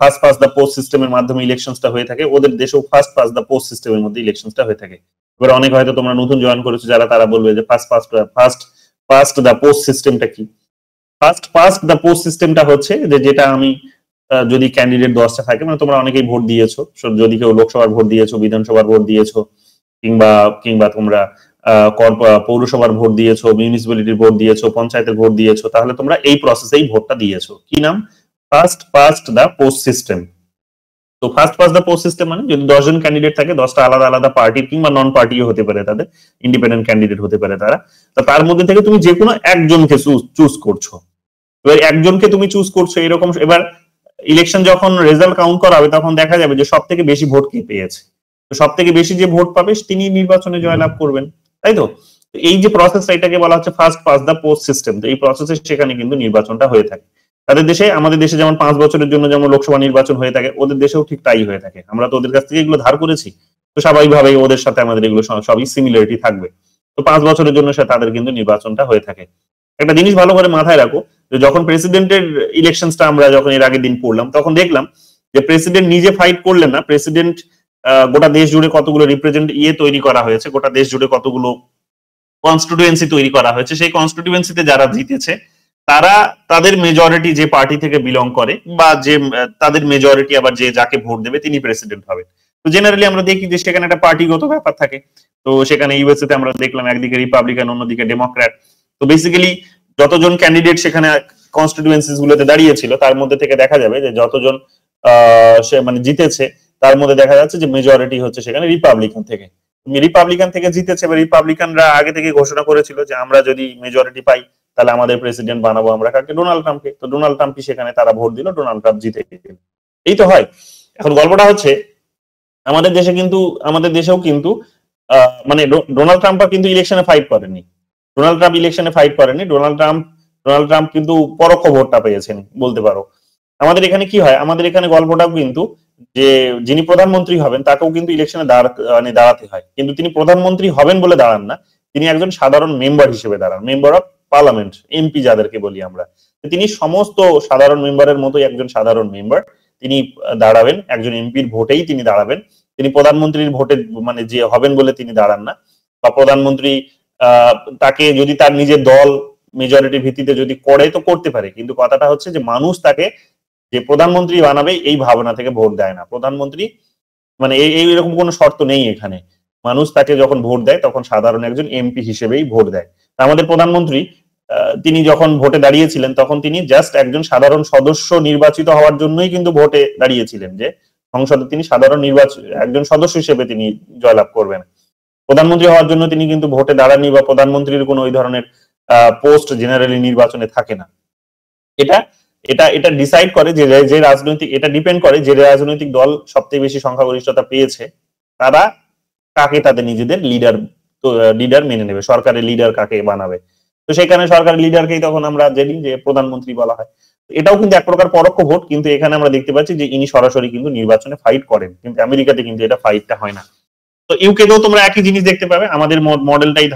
ফার্স্ট পাস দ্য পোস্ট সিস্টেমের মাধ্যমে ইলেকশনটা হয়ে থাকে, ওদের দেশেও ফার্স্ট পাস দ্য পোস্ট সিস্টেমের মধ্যে ইলেকশনটা হয়ে থাকে। এবার অনেক হয়তো তোমরা নতুন জয়েন করেছো যারা, তারা বলবে যে ফার্স্ট দ্য পোস্ট সিস্টেমটা কি? ফার্স্ট পাস দ্য পোস্ট সিস্টেমটা হচ্ছে যে যেটা আমি যদি ক্যান্ডিডেট 10টা থাকে, মানে তোমরা অনেকেই ভোট দিয়েছো, যদি কেউ লোকসভার ভোট দিয়েছো, বিধানসভার ভোট দিয়েছো, কিংবা কিংবা তোমরা পৌরসভার ভোট দিয়েছো, মিউনিসিপ্যালিটির ভোট দিয়েছো, পঞ্চায়েতের ভোট দিয়েছো, তাহলে তোমরা এই প্রসেসেই ভোটটা দিয়েছো। কি নাম? First the post system. তো first past the post system মানে যদি 10 জন ক্যান্ডিডেট থাকে, 10টা আলাদা আলাদা পার্টির কিংবা নন পার্টিও হতে পারে, তাদের ইন্ডিপেন্ডেন্ট ক্যান্ডিডেট হতে পারে তারা, তো তার মধ্যে থেকে তুমি যে কোনো একজনকে চুজ করছো। এবার একজনকে তুমি চুজ করছো এরকম, এবার ইলেকশন যখন রেজাল্ট কাউন্ট করা হবে তখন দেখা যাবে যে সব থেকে বেশি ভোট কে পেয়েছে। তো সব থেকে বেশি যে ভোট পাবে তিনি নির্বাচনে জয়লাভ করবেন, তাই তো? এই যে প্রসেসটা, এটাকে বলা হচ্ছে first past the post system. তো এই প্রসেসে সেখানে কিন্তু নির্বাচনটা হয়ে থাকে। তাদের দেশে, আমাদের দেশে যেমন 5 বছরের জন্য যেমন লোকসভা নির্বাচন হয়ে থাকে, ওদের দেশেও ঠিক তাই হয়ে থাকে। আমরা তো ওদের কাছ থেকে এগুলো ধার করেছি, তো স্বাভাবিকভাবেই ওদের সাথে আমাদের এগুলো সবই সিমিলারিটি থাকবে। তো 5 বছরের জন্য তাদের কিন্তু নির্বাচনটা হয়ে থাকে। একটা জিনিস ভালো করে মাথায় রাখো, যে যখন প্রেসিডেন্টের ইলেকশনটা আমরা যখন এর আগের দিন পড়লাম, তখন দেখলাম যে প্রেসিডেন্ট নিজে ফাইট করলেন না। প্রেসিডেন্ট গোটা দেশ জুড়ে কতগুলো তৈরি করা হয়েছে, গোটা দেশ জুড়ে কতগুলো কনস্টিটিউয়েন্সি তৈরি করা হয়েছে, সেই কনস্টিটিউয়েন্সিতে যারা জিতেছে তারা তাদের মেজরিটি যে পার্টি থেকে বিলং করে, বা যে তাদের মেজরিটি আবার যে যাকে ভোট দেবে তিনি প্রেসিডেন্ট হবে। তো জেনারেলি আমরা দেখি যে সেখানে একটা পার্টিগত ব্যাপার থাকে। তো সেখানে ইউএসএ তে আমরা দেখলাম একদিকে রিপাবলিকান, অন্যদিকে ডেমোক্র্যাট। তো বেসিক্যালি যতজন ক্যান্ডিডেট সেখানে কনস্টিটিউয়েন্সিস গুলোতে দাঁড়িয়েছিল, তার মধ্যে থেকে দেখা যাবে যে যতজন সে মানে জিতেছে, তার মধ্যে দেখা যাচ্ছে যে মেজরিটি হচ্ছে সেখানে রিপাবলিকান থেকে জিতেছে। এবার রিপাবলিকানরা আগে থেকে ঘোষণা করেছিল যে আমরা যদি মেজরিটি পাই তাহলে আমাদের প্রেসিডেন্ট বানাবো আমরা কাকে? ডোনাল্ড ট্রাম্পকে। তো ডোনাল্ড ট্রাম্পই সেখানে তারা ভোট দিল, ডোনাল্ড ট্রাম্প জিতে গেল। এই তো হয়। এখন গল্পটা হচ্ছে আমাদের দেশেও কিন্তু মানে ডোনাল্ড ট্রাম্প কিন্তু ইলেকশনে ফাইট করেনি। ডোনাল্ড ট্রাম্প কিন্তু পরোক্ষ ভোটটা পেয়েছেন বলতে পারো। আমাদের এখানে কি হয়, আমাদের এখানে গল্পটাও কিন্তু যে যিনি প্রধানমন্ত্রী হবেন তাকেও কিন্তু ইলেকশনে দাঁড়াতে হয়, কিন্তু তিনি প্রধানমন্ত্রী হবেন বলে দাঁড়ান না, তিনি একজন সাধারণ মেম্বার হিসেবে দাঁড়ান, মেম্বার অফ পার্লামেন্ট, এমপি যাদেরকে বলি আমরা। তিনি সমস্ত সাধারণ মেম্বারের মতোই একজন সাধারণ মেম্বার, তিনি দাঁড়াবেন একজন এমপির ভোটেই তিনি দাঁড়াবেন। তিনি প্রধানমন্ত্রীর ভোটে মানে যে হবেন বলে তিনি দাঁড়ান না, বা প্রধানমন্ত্রী তাকে যদি তার নিজের দল মেজরিটির ভিত্তিতে যদি করে তো করতে পারে, কিন্তু কথাটা হচ্ছে যে মানুষ তাকে যে প্রধানমন্ত্রী বানাবে এই ভাবনা থেকে ভোট দেয় না। প্রধানমন্ত্রী মানে এইরকম কোনো শর্ত নেই এখানে। মানুষ তাকে যখন ভোট দেয় তখন সাধারণ একজন এমপি হিসেবেই ভোট দেয়। আমাদের প্রধানমন্ত্রী তিনি যখন ভোটে দাঁড়িয়েছিলেন তখন তিনি জাস্ট একজন সাধারণ সদস্য নির্বাচিত হওয়ার জন্যই কিন্তু ভোটে দাঁড়িয়েছিলেন, যে সংসদে তিনি সাধারণ একজন সদস্য হিসেবে তিনি জয়লাভ করবেন। প্রধানমন্ত্রী হওয়ার জন্য তিনি কিন্তু ভোটে দাঁড়াননি, বা প্রধানমন্ত্রীর কোনো ওই ধরনের পোস্ট জেনারেলি নির্বাচনে থাকে না। এটা এটা এটা ডিসাইড করে যে রাজনৈতিক, এটা ডিপেন্ড করে যে রাজনৈতিক দল সবচেয়ে বেশি সংখ্যাগরিষ্ঠতা পেয়েছে তারা কাকে তাদের নিজেদের লিডার মেনে নেবে, সরকারের লিডার কাকে বানাবে। তো সেখানে সরকারের লিডারকেই তখন আমরা জানি যে প্রধানমন্ত্রী বলা হয়। এটাও কিন্তু এক প্রকার পরোক্ষ ভোট, কিন্তু এখানে আমরা দেখতে পাচ্ছি যে ইনি সরাসরি কিন্তু নির্বাচনে ফাইট করেন, কিন্তু আমেরিকাতে কিন্তু এটা ফাইটটা হয় না। তো তো ইউকেতেও তোমরা একই জিনিস দেখতে পাবে, আমাদের মডেলটাই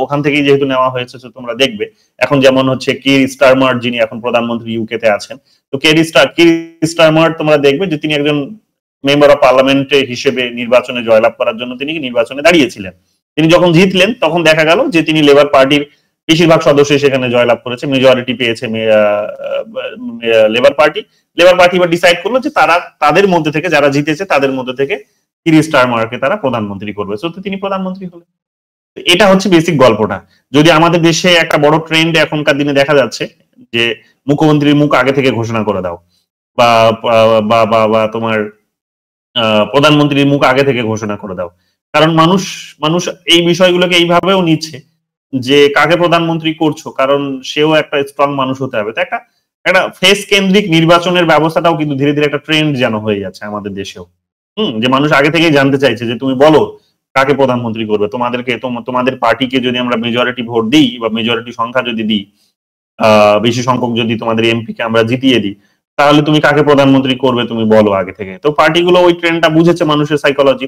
ওখান থেকেই যেহেতু নেওয়া হয়েছে, তোমরা দেখবে এখন যেমন হচ্ছে কির স্টারমার যিনি এখন প্রধানমন্ত্রী ইউকেতে আছেন, তো কির স্টারমার তোমরা দেখবে যে তিনি একজন মেম্বার অফ পার্লামেন্টে হিসেবে নির্বাচনে জয়লাভ করার জন্য তিনি নির্বাচনে দাঁড়িয়েছিলেন। তিনি যখন জিতলেন তখন দেখা গেল যে তিনি লেবার পার্টির বেশিরভাগ সদস্য সেখানে জয়লাভ করেছে, মেজরিটি পেয়েছে লেবার পার্টি এবার ডিসাইড করলো যে তারা তাদের মধ্যে থেকে যারা জিতেছে তাদের মধ্যে থেকে কির স্টারমারকে তারা প্রধানমন্ত্রী করবে, তো তিনি প্রধানমন্ত্রী হলেন। এটা হচ্ছে বেসিক গল্পটা। যদি আমাদের দেশে একটা বড় ট্রেন্ড এখনকার দিনে দেখা যাচ্ছে যে মুখ্যমন্ত্রীর মুখ আগে থেকে ঘোষণা করে দাও, বা তোমার প্রধানমন্ত্রীর মুখ আগে থেকে ঘোষণা করে দাও, কারণ মানুষ এই বিষয়গুলোকে এইভাবেও নিচ্ছে যে কাকে প্রধানমন্ত্রী করছো, কারণ সেও একটা স্ট্রং মানুষ হতে হবে। তো একটা ফেস কেন্দ্রিক নির্বাচনের ব্যবস্থাটাও কিন্তু ধীরে ধীরে একটা ট্রেন্ড যেন হয়ে যাচ্ছে আমাদের দেশেও। যে মানুষ আগে থেকেই জানতে চাইছে যে তুমি বলো কাকে প্রধানমন্ত্রী করবে, তোমাদের পার্টিকে যদি আমরা মেজরিটি ভোট দিই বা মেজরিটি সংখ্যা যদি দিই, বেশি সংখ্যক যদি তোমাদের এমপি কে আমরা জিতিয়ে দিই, তাহলে তুমি কাকে প্রধানমন্ত্রী করবে তুমি বলো আগে থেকে। তো পার্টিগুলো ওই ট্রেন্ডটা বুঝেছে, মানুষের সাইকোলজি,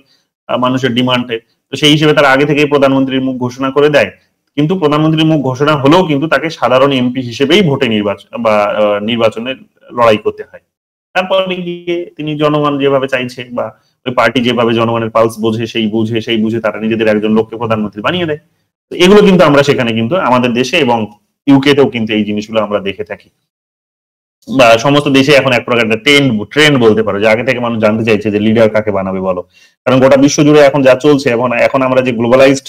মানুষের ডিমান্ডে, তো সেই হিসেবে তারা আগে থেকেই প্রধানমন্ত্রীর মুখ ঘোষণা করে দেয়। কিন্তু প্রধানমন্ত্রীর মুখ ঘোষণা হলেও কিন্তু তাকে সাধারণ এমপি হিসেবেই ভোটে নির্বাচনে লড়াই করতে হয়। তারপরে গিয়ে তিনি জনগণ যেভাবে চাইছে বা ওই পার্টি যেভাবে জনগণের পালস বোঝে সেই বুঝে তারা নিজেদের একজন লোককে প্রধানমন্ত্রী বানিয়ে দেয়। তো এগুলো কিন্তু আমরা সেখানে কিন্তু আমাদের দেশে এবং ইউকেতেও কিন্তু এই জিনিসগুলো আমরা দেখে থাকি, বা সমস্ত দেশে এখন এক প্রকার ট্রেন্ড বলতে পারো, যে আগে থেকে মানুষ জানতে চাইছে যে লিডার কাকে বানাবে বলো। কারণ গোটা বিশ্ব জুড়ে এখন যা চলছে, এখন আমরা যে গ্লোবালাইজড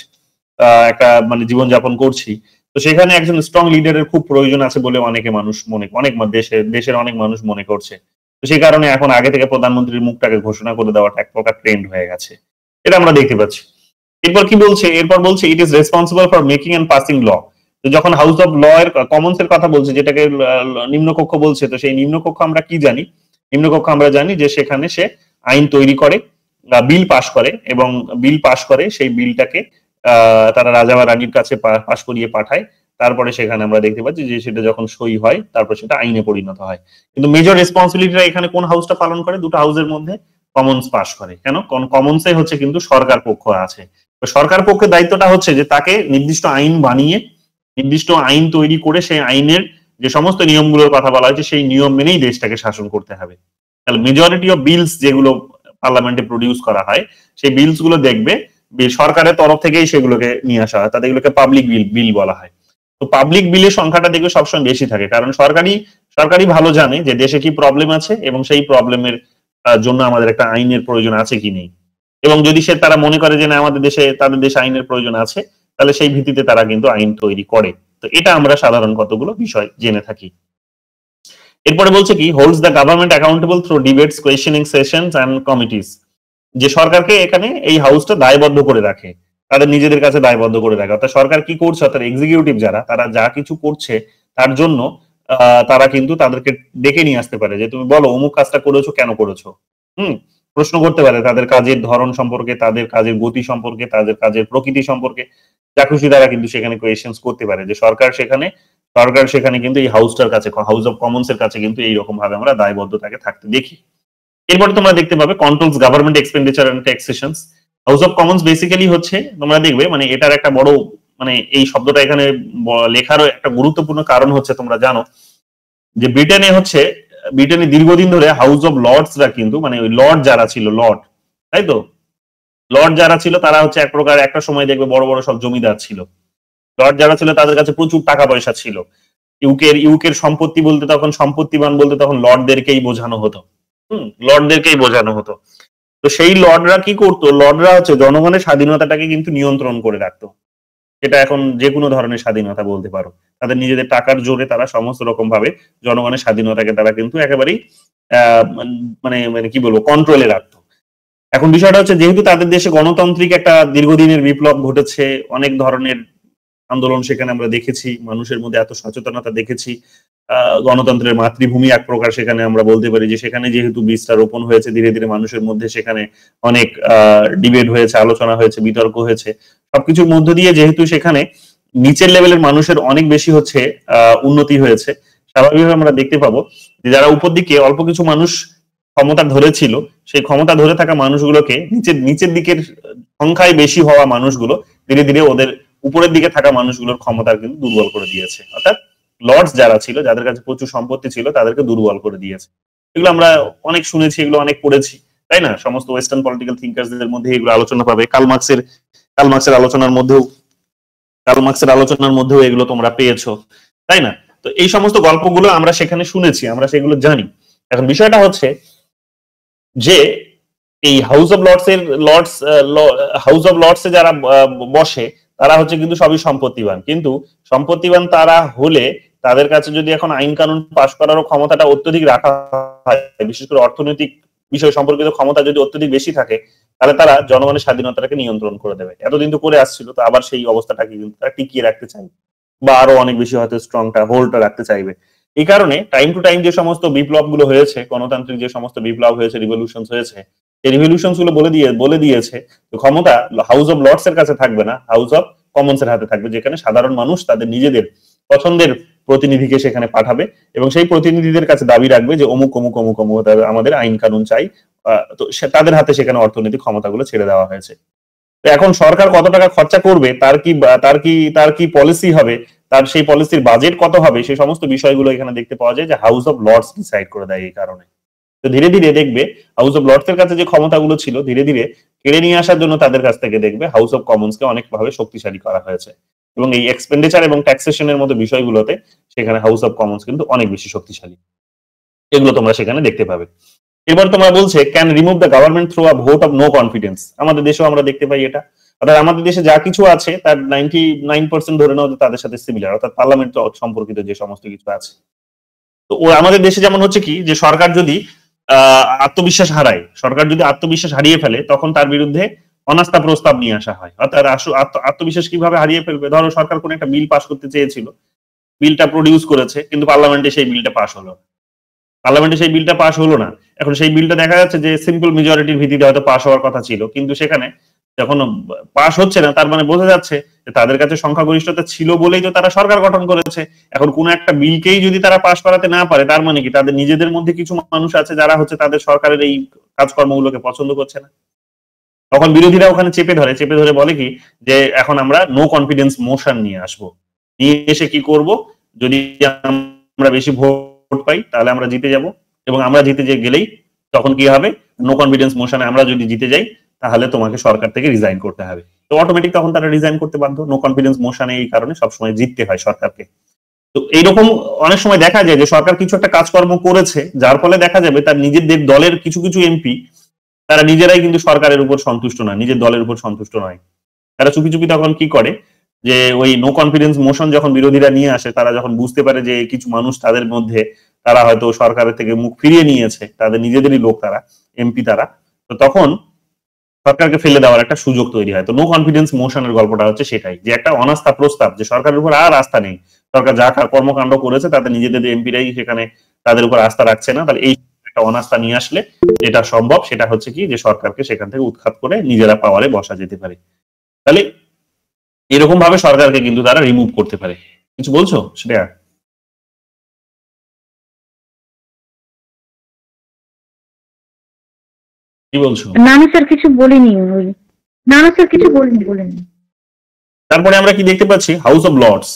একটা মানে জীবনযাপন করছি, তো সেখানে একজন স্ট্রং লিডারের খুব প্রয়োজন আছে বলে অনেক দেশের অনেক মানুষ মনে করছে। তো সেই কারণে এখন আগে থেকে প্রধানমন্ত্রীর মুখটাকে ঘোষণা করে দেওয়াটা এক প্রকার ট্রেন্ড হয়ে গেছে, এটা আমরা দেখতে পাচ্ছি। এরপর বলছে it is responsible for making and passing law. তো যখন হাউস অফ ল এর কমন্স এর কথা বলছে, যেটাকে নিম্নকক্ষ বলছে, তো সেই নিম্নকক্ষ আমরা কি জানি? নিম্নকক্ষ আমরা জানি যে সেখানে সে আইন তৈরি করে, বিল পাশ করে, এবং বিল পাশ করে সেই বিলটাকে তারা রাজা বা রানীর কাছে পাশ করিয়ে পাঠায়। তারপরে সেখানে আমরা দেখতে পাচ্ছি যে সেটা যখন সই হয় তারপর সেটা আইনে পরিণত হয়। কিন্তু মেজর রেসপন্সিবিলিটিটা এখানে কোন হাউসটা পালন করে? দুটো হাউসের মধ্যে কমন্স পাশ করে। কেন? কমন্সে হচ্ছে কিন্তু সরকার পক্ষ আছে, তো সরকার পক্ষের দায়িত্বটা হচ্ছে যে তাকে নির্দিষ্ট আইন বানিয়ে, নির্দিষ্ট আইন তৈরি করে সেই আইনের যে সমস্ত নিয়মগুলোর কথা বলা হয়েছে সেই নিয়ম মেনেই দেশটাকে শাসন করতে হবে। তাহলে মেজরিটি অফ বিলস যেগুলো পার্লামেন্টে প্রডিউস করা হয়, সেই বিলস গুলো দেখবে সরকারের তরফ থেকেই সেগুলোকে নিয়ে আসা হয়, তাদেরগুলোকে পাবলিক বিল বলা হয়। তো পাবলিক বিলের সংখ্যাটা দেখবে সবসময় বেশি থাকে, কারণ সরকারি ভালো জানে যে দেশে কি প্রবলেম আছে এবং সেই প্রবলেমের জন্য আমাদের একটা আইনের প্রয়োজন আছে কি নেই। এবং যদি তারা মনে করে যে না তাদের দেশে আইনের প্রয়োজন আছে, তাহলে সেই ভিত্তিতে তারা কিন্তু আইন তৈরি করে। তো এটা আমরা সাধারণ কতগুলো বিষয় জেনে থাকি। এরপরে বলছে কি, holds the government accountable through debates, questioning sessions and committees. যে সরকারকে এখানে এই হাউসটা দায়বদ্ধ করে রাখে, তাদের নিজেদের কাছে দায়বদ্ধ করে রাখে। অর্থাৎ সরকার কি করছে, অর্থাৎ এক্সিকিউটিভ তারা যা কিছু করছে তার জন্য তারা কিন্তু তাদেরকে ডেকে নিয়ে আসতে পারে যে তুমি বলো অমুক কাজটা করেছো, কেন করেছো। প্রশ্ন করতে পারে তাদের কাজের ধরন সম্পর্কে, তাদের কাজের গতি সম্পর্কে, তাদের কাজের প্রকৃতি সম্পর্কে, যা খুশি তারা কিন্তু সেখানে কোয়েশ্চেন্স করতে পারে। যে সরকার সেখানে কিন্তু এই হাউসটার কাছে, হাউস অফ কমন্স এর কাছে কিন্তু এইরকম ভাবে আমরা দায়বদ্ধতাকে থাকতে দেখি। এরপরে তোমরা দেখতে পাবে controls government expenditure and taxations. House of Commons basically হচ্ছে, তোমরা দেখবে মানে এটার একটা বড় মানে এই শব্দটা এখানে লেখারও একটা গুরুত্বপূর্ণ কারণ হচ্ছে, তোমরা জানো যে ব্রিটেনে দীর্ঘদিন ধরে হাউস অফ লর্ডসরা কিন্তু মানে ওই লর্ড যারা ছিল, তাই তো, লর্ড যারা ছিল তারা হচ্ছে এক প্রকার একটা সময় দেখবে বড় বড় সব জমিদার ছিল। লর্ড যারা ছিল তাদের কাছে প্রচুর টাকা পয়সা ছিল। ইউকের সম্পত্তি বলতে তখন, সম্পত্তিবান বলতে তখন লর্ডদেরকেই বোঝানো হতো। লর্ডদেরকেই বোঝানো হতো। তো সেই লর্ডরা কি করতো? লর্ডরা হচ্ছে জনগণের স্বাধীনতাটাকে কিন্তু নিয়ন্ত্রণ করে রাখতো। এটা এখন যে কোনো ধরনের স্বাধীনতা বলতে পারো। তাদের নিজেদের টাকার জোরে তারা সমস্ত রকম ভাবে জনগণের স্বাধীনতাকে তারা কিন্তু একেবারেই মানে কি বলবো, কন্ট্রোলে রাখতো। এখন বিষয়টা হচ্ছে, যেহেতু তাদের দেশে গণতান্ত্রিক একটা দীর্ঘদিনের বিপ্লব ঘটেছে, অনেক ধরনের আন্দোলন সেখানে আমরা দেখেছি, মানুষের মধ্যে এত সচেতনতা দেখেছি, গণতন্ত্রের মাতৃভূমি এক প্রকার সেখানে আমরা বলতে পারি। যে সেখানে যেহেতু বীজটা রোপণ হয়েছে, ধীরে ধীরে মানুষের মধ্যে সেখানে অনেক ডিবেট হয়েছে, আলোচনা হয়েছে, বিতর্ক হয়েছে, সবকিছুর মধ্য দিয়ে যেহেতু সেখানে নিচের লেভেলের মানুষের অনেক বেশি হচ্ছে উন্নতি হয়েছে, স্বাভাবিকভাবে আমরা দেখতে পাবো যে যারা উপর দিকে অল্প কিছু মানুষ ক্ষমতা ধরেছিল, সেই ক্ষমতা ধরে থাকা মানুষগুলোকে নিচের দিকের সংখ্যায় বেশি হওয়া মানুষগুলো ধীরে ধীরে ওদের উপরের দিকে থাকা মানুষগুলোর ক্ষমতা কিন্তু দুর্বল করে দিয়েছে। অর্থাৎ লর্ডস যারা ছিল, যাদের কাছে প্রচুর সম্পত্তি ছিল, তাদেরকে দুর্বল করে দিয়েছে। এগুলো আমরা অনেক শুনেছি, এগুলো অনেক পড়েছি, তাই না? সমস্ত ওয়েস্টার্ন পলিটিক্যাল থিঙ্কারসদের মধ্যে এগুলো আলোচনা পাবে। কার্ল মার্কসের আলোচনার মধ্যেও এগুলো তোমরা পেয়েছো, তাই না? তো এই সমস্ত গল্পগুলো আমরা সেখানে শুনেছি, আমরা সেগুলো জানি। এখন বিষয়টা হচ্ছে যে এই হাউস অফ লর্ডস এ যারা বসে, তারা হচ্ছে কিন্তু সবই সম্পত্তিবান। কিন্তু সম্পত্তিবান তারা হলে তাদের কাছে যদি এখন আইন কানুন পাশ করারও ক্ষমতাটা অত্যধিক রাখা হয়, বিশেষ করে অর্থনৈতিক বিষয় সম্পর্কিত ক্ষমতা যদি অত্যধিক বেশি থাকে, তাহলে তারা জনগণের স্বাধীনতাকে নিয়ন্ত্রণ করে দেবে। এতদিন তো করে আসছিল, তো আবার সেই অবস্থাটাকে কিন্তু তারা টিকিয়ে রাখতে চাইবে, বা আরো অনেক বেশি হয়তো হোল্ডটা রাখতে চাইবে। এই কারণে টাইম টু টাইম যে সমস্ত বিপ্লব গুলো হয়েছে, গণতান্ত্রিক যে সমস্ত বিপ্লব হয়েছে, রিভলিউশন হয়েছে, এই রিভলিউশন গুলো বলে দিয়েছে ক্ষমতা হাউস অফ লর্ডস এর কাছে থাকবে না, হাউস অফ কমন্স এর হাতে থাকবে, যেখানে সাধারণ মানুষ তাদের নিজেদের পছন্দের প্রতিনিধিকে সেখানে পাঠাবে এবং সেই প্রতিনিধিদের কাছে দাবি রাখবে যে অমুক অমুক অমুক অমুক আমাদের আইন কানুন চাই। তো তাদের হাতে সেখানে অর্থনৈতিক ক্ষমতাগুলো ছেড়ে দেওয়া হয়েছে। তো এখন সরকার কত টাকা খরচা করবে, তার কি পলিসি হবে, তার সেই পলিসির বাজেট কত হবে, সেই সমস্ত বিষয়গুলো এখানে দেখতে পাওয়া যায় যে হাউস অফ লর্ডস ডিসাইড করে দেয়। এই কারণে তো ধীরে ধীরে দেখবে হাউস অফ লর্ডস এর কাছে যে ক্ষমতাগুলো ছিল ধীরে ধীরে কেড়ে নিয়ে আসার জন্য তাদের কাছ থেকে দেখবে হাউস অফ কমন্সকে অনেকভাবে শক্তিশালী করা হয়েছে। এবং এই এক্সপেন্ডিচার এবং ট্যাক্সেশনের মতো বিষয়গুলোতে সেখানে হাউস অফ কমন্স কিন্তু অনেক বেশি শক্তিশালী। এগুলো তোমরা সেখানে দেখতে পাবে। এবার তোমরা বলছে can remove the government through a vote of no confidence. আমাদের দেশেও আমরা দেখতে পাই এটা। অর্থাৎ আমাদের দেশে যা কিছু আছে তার 99% ধরে নাও তাদের সাথে সিমিলার, অর্থাৎ পার্লামেন্ট সম্পর্কিত যে সমস্ত কিছু আছে। তো আমাদের দেশে যেমন হচ্ছে কি যে সরকার যদি আত্মবিশ্বাস হারিয়ে ফেলে, তখন তার বিরুদ্ধে অনাস্থা প্রস্তাব নিয়ে আসা হয়। অর্থাৎ আত্মবিশ্বাস কিভাবে হারিয়ে ফেলবে? ধরো সরকার কোন একটা বিল পাস করতে চেয়েছিল, বিলটা প্রডিউস করেছে, কিন্তু পার্লামেন্টে সেই বিলটা পাস হলো না। এখন সেই বিলটা দেখা যাচ্ছে যে সিম্পল মেজরিটির ভিত্তিতে হয়তো পাস হওয়ার কথা ছিল, কিন্তু সেখানে যখন পাস হচ্ছে না, তার মানে বোঝা যাচ্ছে যে তাদের কাছে সংখ্যাগরিষ্ঠতা ছিল বলেই তো তারা সরকার গঠন করেছে। এখন কোন একটা বিলকেই যদি তারা পাস করাতে না পারে, তার মানে কি তাদের নিজেদের মধ্যে কিছু মানুষ আছে যারা হচ্ছে তাদের সরকারের এই কাজকর্মগুলোকে পছন্দ করছে না। তখন বিরোধীরা ওখানে চেপে ধরে বলে কি যে এখন আমরা নো কনফিডেন্স মোশন নিয়ে আসবো, নিয়ে এসে কি করব, যদি আমরা বেশি ভোট পাই তাহলে আমরা জিতে যাব, এবং আমরা জিতে গেলেই তখন কি হবে, নো কনফিডেন্স মোশনে আমরা যদি জিতে যাই তাহলে তোমাকে সরকার থেকে রিজাইন করতে হবে। তো অটোমেটিক তখন তারা রিজাইন করতে বাধ্য। নো কনফিডেন্স মোশনে এই কারণে সবসময় জিততে হয় সরকারকে। তো এইরকম অনেক সময় দেখা যায় যে সরকার কিছু একটা কাজকর্ম করেছে, যার ফলে দেখা যাবে তার নিজেদের দলের কিছু কিছু এমপি তারা নিজেরাই কিন্তু সরকারের উপর সন্তুষ্ট নয়, নিজের দলের উপর সন্তুষ্ট নয়। তারা চুপি চুপি তখন কি করে যে ওই নো কনফিডেন্স মোশন যখন বিরোধীরা নিয়ে আসে, তারা যখন বুঝতে পারে যে কিছু মানুষ তাদের মধ্যে তারা হয়তো সরকারের থেকে মুখ ফিরিয়ে নিয়েছে, তাদের নিজেদেরই লোক তারা, এমপি তারা, তো তখন সরকারকে ফেলে দেওয়ার একটা সুযোগ তৈরি হয়। তো নো কনফিডেন্স মোশনের গল্পটা হচ্ছে সেটাই, যে একটা অনাস্থা প্রস্তাব, যে সরকারের উপর আর আস্থা নেই, সরকার যা কর্মকাণ্ড করেছে তাতে নিজেদের এমপিরাই সেখানে তাদের উপর আস্থা রাখছে না। তাহলে এই একটা অনাস্থা নিয়ে আসলে যেটা সম্ভব সেটা হচ্ছে কি যে সরকারকে সেখান থেকে উৎখাত করে নিজেরা পাওয়ারে বসা যেতে পারে। তাহলে এরকম ভাবে সরকারকে কিন্তু তারা রিমুভ করতে পারে। কিছু বলছো সেটা? কি বলছো? না না স্যার কিছু বলিনি, না না স্যার কিছু বলিনি। তারপরে আমরা কি দেখতে পাচ্ছি? House of Lords.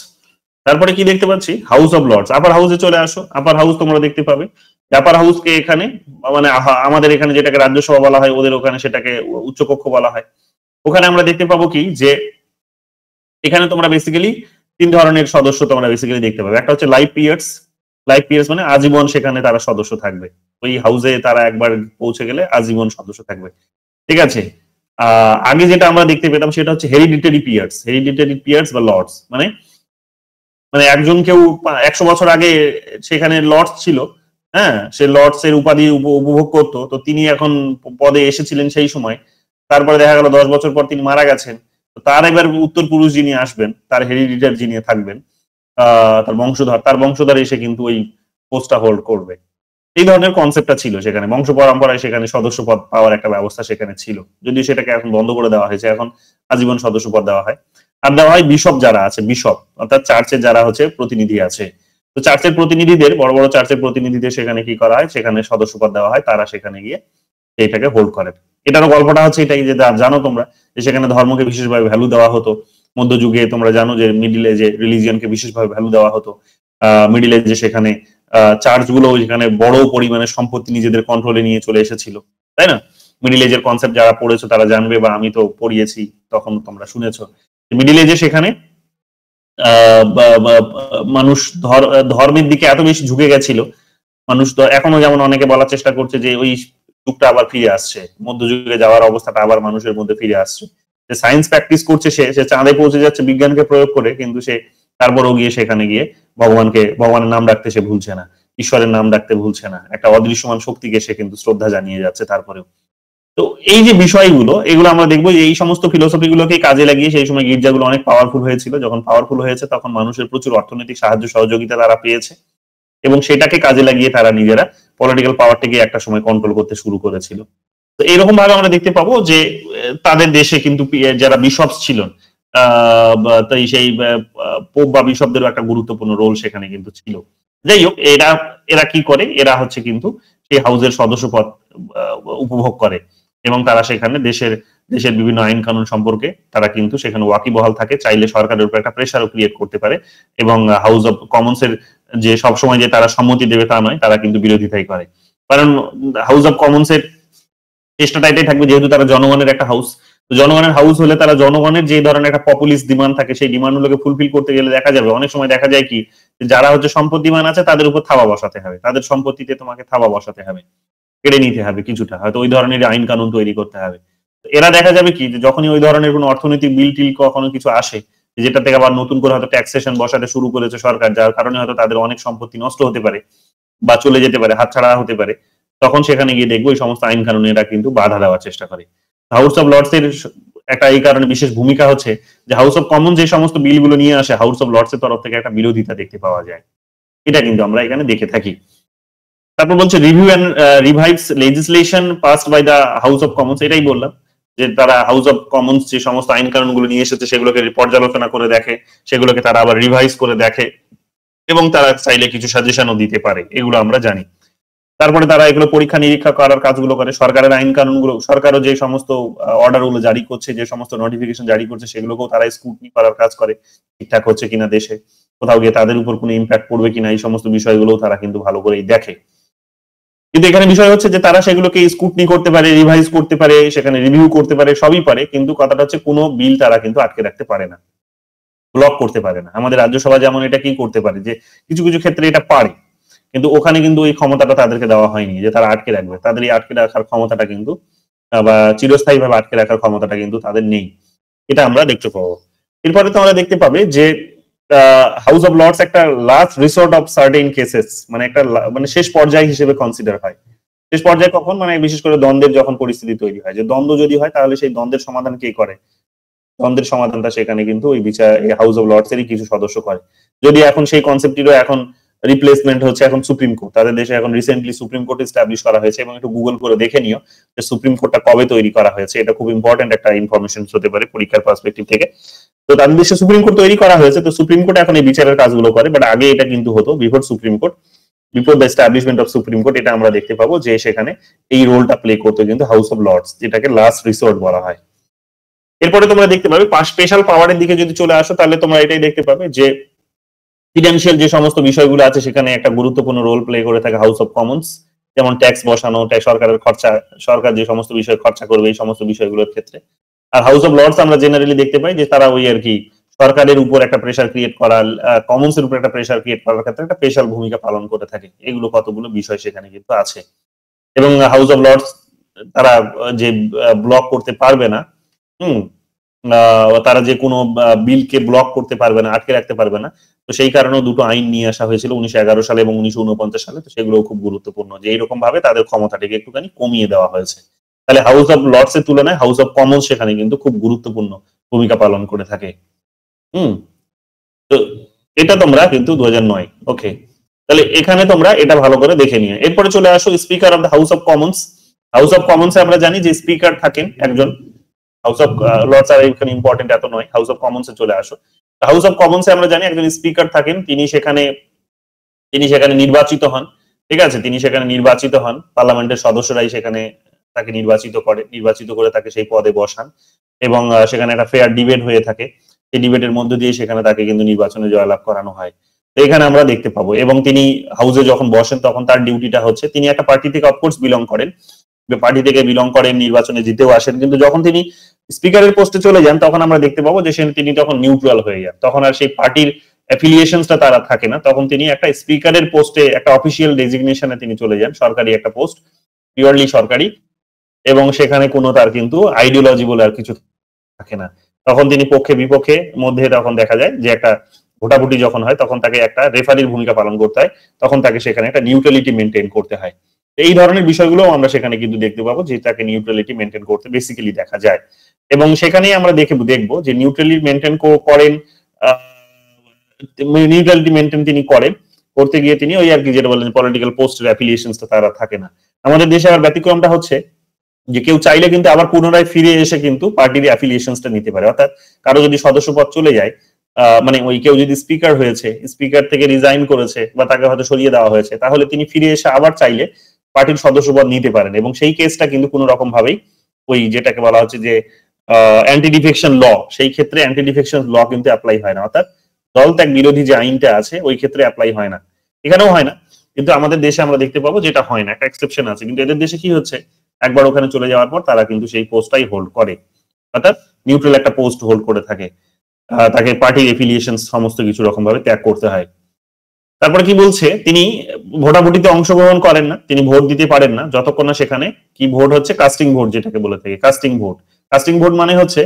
তারপরে কি দেখতে পাচ্ছি? House of Lords. আপার হাউসে চলে আসো। আপার হাউস তোমরা দেখতে পাবে। আপার হাউসকে এখানে মানে আমাদের এখানে যেটাকে রাজ্যসভা বলা হয়, ওদের ওখানে সেটাকে উচ্চকক্ষ বলা হয়। ওখানে আমরা দেখতে পাবো কি যে এখানে তোমরা বেসিক্যালি 3 ধরনের সদস্য তোমরা বেসিক্যালি দেখতে পাবে। একটা হচ্ছে লাইফ পিরিয়ডস মানে আজীবন সেখানে তারা সদস্য থাকবে। ওই হাউসে তারা একবার পৌঁছে গেলে আজীবন সদস্য থাকবে, ঠিক আছে। আগে যেটা আমরা দেখতে পেতাম সেটা হচ্ছে হেরিডিটারি পিয়ার্স বা লর্ডস, মানে একজন কেউ 100 বছর আগে সেখানে লর্ডস ছিল, হ্যাঁ, সে লর্ডস এর উপাধি উপভোগ করতো, তো তিনি এখন পদে এসেছিলেন সেই সময়। তারপরে দেখা গেল 10 বছর পর তিনি মারা গেছেন, তো তার এবার উত্তর পুরুষ যিনি আসবেন, তার হেরিডিটার যিনি থাকবেন, তার বংশধর এসে কিন্তু ওই পোস্টটা হোল্ড করবে। এই ধরনের কনসেপ্টটা ছিল সেখানে, বংশ পরম্পরায় সেখানে সদস্য পদ পাওয়ার একটা ব্যবস্থা সেখানে ছিল, যদিও সেটাকে এখন বন্ধ করে দেওয়া হয়েছে, এখন আজীবন সদস্য পদ দেওয়া হয়। আর দেওয়া হয় বিশপ যারা আছে, বিশপ অর্থাৎ চার্চের যারা হচ্ছে প্রতিনিধি আছে, তো চার্চের প্রতিনিধিদের, বড় বড় চার্চের প্রতিনিধিদের সেখানে কি করা হয়, সেখানে সদস্যপদ দেওয়া হয়, তারা সেখানে গিয়ে এইটাকে হোল্ড করেন। এটারও গল্পটা হচ্ছে এটাই যে জানো তোমরা যে সেখানে ধর্মকে বিশেষভাবে ভ্যালু দেওয়া হতো। মধ্যযুগে তোমরা জানো যে মিডিল এজে রিলিজিয়নকে বিশেষভাবে ভ্যালু দেওয়া হতো। মিডিল এজে সেখানে চার্চগুলো সেখানে বড় পরিমাণে সম্পত্তি নিজেদের কন্ট্রোলে নিয়ে চলে এসেছিল, তাই না? মিডিল এজের কনসেপ্ট যারা পড়েছো তারা জানবে, বা আমি তো পড়িয়েছি, তখন তোমরা শুনেছো। মিডিল এজে সেখানে মানুষ ধর্মের দিকে এত বেশি ঝুঁকে গেছিল, মানুষ তো এখনো যেমন অনেকে বলার চেষ্টা করছে যে ওই যুগটা আবার ফিরে আসছে, মধ্যযুগে যাওয়ার অবস্থাটা আবার মানুষের মধ্যে ফিরে আসছে, যে সায়েন্স প্র্যাকটিস করছে, সে চাঁদে পৌঁছে যাচ্ছে বিজ্ঞানকে প্রয়োগ করে, কিন্তু সে তারপরেও গিয়ে সেখানে গিয়ে ভগবানের নাম ডাকতে সে ভুলছে না, ঈশ্বরের নাম ডাকতে ভুলছে না, একটা অদৃশ্যমান শক্তিকে সে কিন্তু শ্রদ্ধা জানিয়ে যাচ্ছে তারপরেও। তো এই যে বিষয়গুলো, এগুলো আমরা দেখবো যে এই সমস্ত ফিলোসফি গুলোকে কাজে লাগিয়ে সেই সময় গির্জাগুলো অনেক পাওয়ারফুল হয়েছিল। যখন পাওয়ারফুল হয়েছে তখন মানুষের প্রচুর অর্থনৈতিক সাহায্য সহযোগিতা তারা পেয়েছে, এবং সেটাকে কাজে লাগিয়ে তারা নিজেরা পলিটিক্যাল পাওয়ারটাকে একটা সময় কন্ট্রোল করতে শুরু করেছিল। তো এরকম ভাবে আমরা দেখতে পাবো যে তাদের দেশে কিন্তু যারা বিশপস ছিলেন, তাই সেই পোপ বা বিশপদেরও একটা গুরুত্বপূর্ণ রোল সেখানে কিন্তু ছিল। যাই হোক, এরা কি করে, এরা হচ্ছে কিন্তু সেই হাউসের সদস্যপদ উপভোগ করে, এবং তারা সেখানে দেশের বিভিন্ন আইন কানুন সম্পর্কে তারা কিন্তু সেখানে ওয়াকিবহাল থাকে, চাইলে সরকারের উপর একটা প্রেশারও ক্রিয়েট করতে পারে। এবং হাউস অফ কমন্স এর যে সবসময় যে তারা সম্মতি দেবে তা নয়, তারা কিন্তু বিরোধিতাই করে। কারণ হাউস অফ কমন্স এর চেষ্টাটা এটাই থাকবে, যেহেতু তারা জনগণের একটা হাউস, তো জনগণের হাউস হলে তারা জনগণের যে ধরনের একটা পপুলিস্ট ডিমান্ড থাকে, সেই ডিমান্ড গুলোকে ফুলফিল করতে গেলে দেখা যাবে অনেক সময় দেখা যায় কি, যারা হচ্ছে সম্পত্তিমান আছে তাদের উপর থাবা বসাতে হবে, তাদের সম্পত্তিতে তোমাকে থাবা বসাতে হবে, কেড়ে নিতে হবে কিছুটা, হয়তো ওই ধরনের আইন কানুন তৈরি করতে হবে। এরা দেখা যাবে কি, যখনই ওই ধরনের কোনো অর্থনৈতিক বিল টিল কখনো কিছু আসে, যেটা থেকে আবার নতুন করে হয়তো ট্যাক্সেশন বসাতে শুরু করেছে সরকার, যার কারণে হয়তো তাদের অনেক সম্পত্তি নষ্ট হতে পারে বা চলে যেতে পারে, হাতছাড়া হতে পারে, তখন সেখানে গিয়ে দেখবো এই সমস্ত আইন কানুনে এরা কিন্তু বাধা দেওয়ার চেষ্টা করে। হাউস অফ লর্ডস এর একটা এই কারণে বিশেষ ভূমিকা হচ্ছে যে হাউস অফ কমন যে সমস্ত বিলগুলো নিয়ে আসে, হাউস অফ লর্ডস এর তরফ থেকে একটা বিরোধিতা দেখতে পাওয়া যায়, এটা কিন্তু আমরা এখানে দেখে থাকি। তারপর বলছে review and revives legislation passed by the House of Commons. এটাই বললাম যে তারা হাউস অফ কমন্স যে সমস্ত আইন কানুনগুলো নিয়ে এসেছে সেগুলোকে পর্যালোচনা করে দেখে, সেগুলোকে তারা আবার রিভাইজ করে দেখে, এবং তারা চাইলে কিছু সাজেশনও দিতে পারে, এগুলো আমরা জানি। তারপরে তারা এগুলো পরীক্ষা নিরীক্ষা করার কাজগুলো করে, সরকারের আইন কানুনগুলো, সরকারও যে সমস্ত অর্ডার গুলো জারি করছে, যে সমস্ত নোটিফিকেশন জারি করছে, সেগুলোকেও তারা স্ক্রুটনি করার কাজ করে, ঠিকঠাক হচ্ছে কিনা, দেশে কোথাও গিয়ে তাদের উপর কোনো ইম্প্যাক্ট পড়বে কিনা, এই সমস্ত বিষয়গুলো তারা কিন্তু ভালো করেই দেখে। কিন্তু এখানে বিষয় হচ্ছে যে তারা সেগুলোকে স্ক্রুটনি করতে পারে, রিভাইজ করতে পারে, সেখানে রিভিউ করতে পারে, সবই পারে, কিন্তু কথাটা হচ্ছে কোনো বিল তারা কিন্তু আটকে রাখতে পারে না, ব্লক করতে পারে না। আমাদের রাজ্যসভা যেমন এটা কি করতে পারে, যে কিছু কিছু ক্ষেত্রে এটা পারে, কিন্তু ওখানে কিন্তু ওই ক্ষমতাটা তাদেরকে দেওয়া হয়নি যে তারা আটকে রাখবে। তাদের এই আটকে রাখার ক্ষমতাটা কিন্তু, বা চিরস্থায়ী ভাবে আটকে রাখার ক্ষমতাটা কিন্তু তাদের নেই, এটা আমরা দেখতে পাবো। এরপরে তো আমরা দেখতে পাবে যে হাউস অফ লর্ডস একটা last resort of certain cases, মানে একটা মানে শেষ পর্যায় হিসেবে কনসিডার হয়। শেষ পর্যায়ে কখন, মানে বিশেষ করে দ্বন্দ্বের যখন পরিস্থিতি তৈরি হয়, যে দ্বন্দ্ব যদি হয় তাহলে সেই দ্বন্দ্বের সমাধান কে করে, দ্বন্দ্বের সমাধানটা সেখানে কিন্তু ওই হাউস অফ লর্ডস এরই কিছু সদস্য করে। যদি এখন সেই কনসেপ্টেরও এখন রিপ্লেসমেন্ট হচ্ছে এখন সুপ্রিম কোর্ট, তাদের দেশে এখন রিসেন্টলি সুপ্রিম কোর্ট এস্টাবলিশ করা হয়েছে, এবং একটু গুগল করে দেখে নিও যে সুপ্রিম কোর্টটা কবে তৈরি করা হয়েছে, এটা খুব ইম্পর্টেন্ট একটা ইনফরমেশন হতে পারে পরীক্ষার পার্সপেক্টিভ থেকে। তো তাদের দেশে সুপ্রিম কোর্ট তৈরি করা হয়েছে, তো সুপ্রিম কোর্ট এখন এই বিচারের কাজগুলো করে, বাট আগে এটা কিন্তু হতো before supreme court, before the establishment of supreme court, এটা আমরা দেখতে পাবো যে সেখানে এই রোলটা প্লে করতো কিন্তু হাউস অফ লর্ডস, যেটাকে লাস্ট রিসোর্ট বলা হয়। এরপরে তোমরা দেখতে পাবে স্পেশাল পাওয়ারের দিকে যদি চলে আসো, তাহলে তোমরা এটাই দেখতে পাবে যে ফিনান্সিয়াল যে সমস্ত বিষয়গুলো আছে সেখানে একটা গুরুত্বপূর্ণ রোল প্লে করে থাকে হাউস অফ কমন্স, যেমন ট্যাক্স বসানো, সরকারের খরচা, সরকার যে সমস্ত বিষয় খরচা করবে এই সমস্ত বিষয়গুলোর ক্ষেত্রে। আর হাউস অফ লর্ডস আমরা জেনারেলি দেখতে পাই যে তারা ওই আর কি সরকারের উপর একটা প্রেশার ক্রিয়েট করা, কমন্স এর উপর একটা প্রেশার ক্রিয়েট করার ক্ষেত্রে একটা স্পেশাল ভূমিকা পালন করে থাকে। এগুলো কতগুলো বিষয় সেখানে কিন্তু আছে। এবং হাউস অফ লর্ডস তারা যে ব্লক করতে পারবে না, তারা যে কোনো বিলকে ব্লক করতে পারবে না, আটকে রাখতে পারবে না, তো সেই কারণেও দুটো আইন নিয়ে আসা হয়েছিল 1911 সালে এবং 1949 সালে। তো সেগুলো খুব গুরুত্বপূর্ণ যে এইরকম ভাবে তাদের ক্ষমতাটাকে একটুখানি কমিয়ে দেওয়া হয়েছে। তাহলে হাউস অফ লর্ডস এর তুলনায় হাউস অফ কমন্স সেখানে কিন্তু খুব গুরুত্বপূর্ণ ভূমিকা পালন করে থাকে। তো এটা তোমরা কিন্তু 2009, ওকে, তাহলে এখানে তোমরা এটা ভালো করে দেখে নিয়ে এরপরে চলে আসো Speaker of the House of Commons. House of কমন্সে আমরা জানি যে স্পিকার থাকেন একজন, হাউস অফ লর্ডস আর এখানে ইম্পর্টেন্ট এত নয়, হাউস অফ কমন্সে চলে আসো। হাউস অফ কমন্সে আমরা জানি একজন স্পিকার থাকেন, তিনি সেখানে তিনি সেখানে নির্বাচিত হন, ঠিক আছে, তিনি সেখানে নির্বাচিত হন, পার্লামেন্টের সদস্যরাই সেখানে তাকে নির্বাচিত করে তাকে সেই পদে বসান এবং সেখানে একটা ফেয়ার ডিবেট হয়ে থাকে। সেই ডিবেটের মধ্য দিয়ে সেখানে তাকে কিন্তু নির্বাচনে জয়লাভ করানো হয়। তো এখানে আমরা দেখতে পাবো এবং তিনি হাউসে যখন বসেন তখন তার ডিউটিটা হচ্ছে, তিনি একটা পার্টি থেকে অফকোর্স বিলং করেন, নির্বাচনে জিতেও আসেন, কিন্তু যখন তিনি স্পিকারের পোস্টে চলে যান তখন আমরা দেখতে পাবো যে তিনি তখন নিউট্রাল হয়ে যান, তখন আর সেই পার্টির অ্যাফিলিয়েশনসটা তারা থাকে না, তখন তিনি একটা স্পিকারের পোস্টে একটা অফিসিয়াল ডেজিগনেশনে তিনি চলে যান, সরকারি একটা পোস্ট, পিওরলি সরকারি, এবং সেখানে কোনো তার কিন্তু আইডিওলজি বলে আর কিছু থাকে না। তখন তিনি পক্ষে বিপক্ষে মধ্যে তখন দেখা যায় যে একটা ভোটাভুটি যখন হয় তখন তাকে একটা রেফারির ভূমিকা পালন করতে হয়, তখন তাকে সেখানে একটা নিউট্রালিটি মেনটেন করতে হয়। এই ধরনের বিষয়গুলো আমরা সেখানে কিন্তু দেখতে পাবো যে তাকে নিউট্রালিটি মেনটেন করতে বেসিক্যালি দেখা যায়, এবং সেখানেই আমরা দেখবো যে নিউট্রালিটি মেনটেন করেন, নিউট্রালিটি মেনটেন তিনি করেন, করতে গিয়ে তিনি ওই আর কি যেটা বলেন পলিটিক্যাল পোস্টের অ্যাফিলিয়েশনস তারা থাকে না। আমাদের দেশে আবার ব্যতিক্রমটা হচ্ছে যে কেউ চাইলে কিন্তু আবার পুনরায় ফিরে এসে কিন্তু পার্টির অ্যাফিলিয়েশনসটা নিতে পারে, অর্থাৎ কারো যদি সদস্যপদ চলে যায়, মানে ওই কেউ যদি স্পিকার হয়েছে, স্পিকার থেকে রিজাইন করেছে বা তাকে হয়তো সরিয়ে দেওয়া হয়েছে, তাহলে তিনি ফিরে এসে আবার চাইলে পার্টির সদস্যপদ নিতে পারেন, এবং সেই কেসটা কিন্তু কোনো রকম ভাবেই ওই যেটাকে বলা হচ্ছে যে অ্যান্টি ডিফেকশন ল, সেই ক্ষেত্রে অ্যান্টি ডিফেকশন ল কিন্তু অ্যাপ্লাই হয় না, অর্থাৎ দল ত্যাগ বিরোধী যে আইনটা আছে ওই ক্ষেত্রে অ্যাপ্লাই হয় না, এখানেও হয় না, কিন্তু আমাদের দেশে আমরা দেখতে পাবো যেটা হয় না, একটা এক্সেপশন আছে। কিন্তু এদের দেশে কি হচ্ছে, একবার ওখানে চলে যাওয়ার পর তারা কিন্তু সেই পোস্টটাই হোল্ড করে, অর্থাৎ নিউট্রাল একটা পোস্ট হোল্ড করে থাকে, তাকে পার্টির এফিলিয়েশন সমস্ত কিছু রকম ভাবে ত্যাগ করতে হয়। তারপরে কি বলছে, তিনি ভোটাভুটিতে অংশগ্রহণ করেন না, তিনি ভোট দিতে পারেন না যতক্ষণ না সেখানে কি ভোট হচ্ছে, কাস্টিং ভোট যেটাকে বলে থাকে, কাস্টিং ভোট মানে হচ্ছে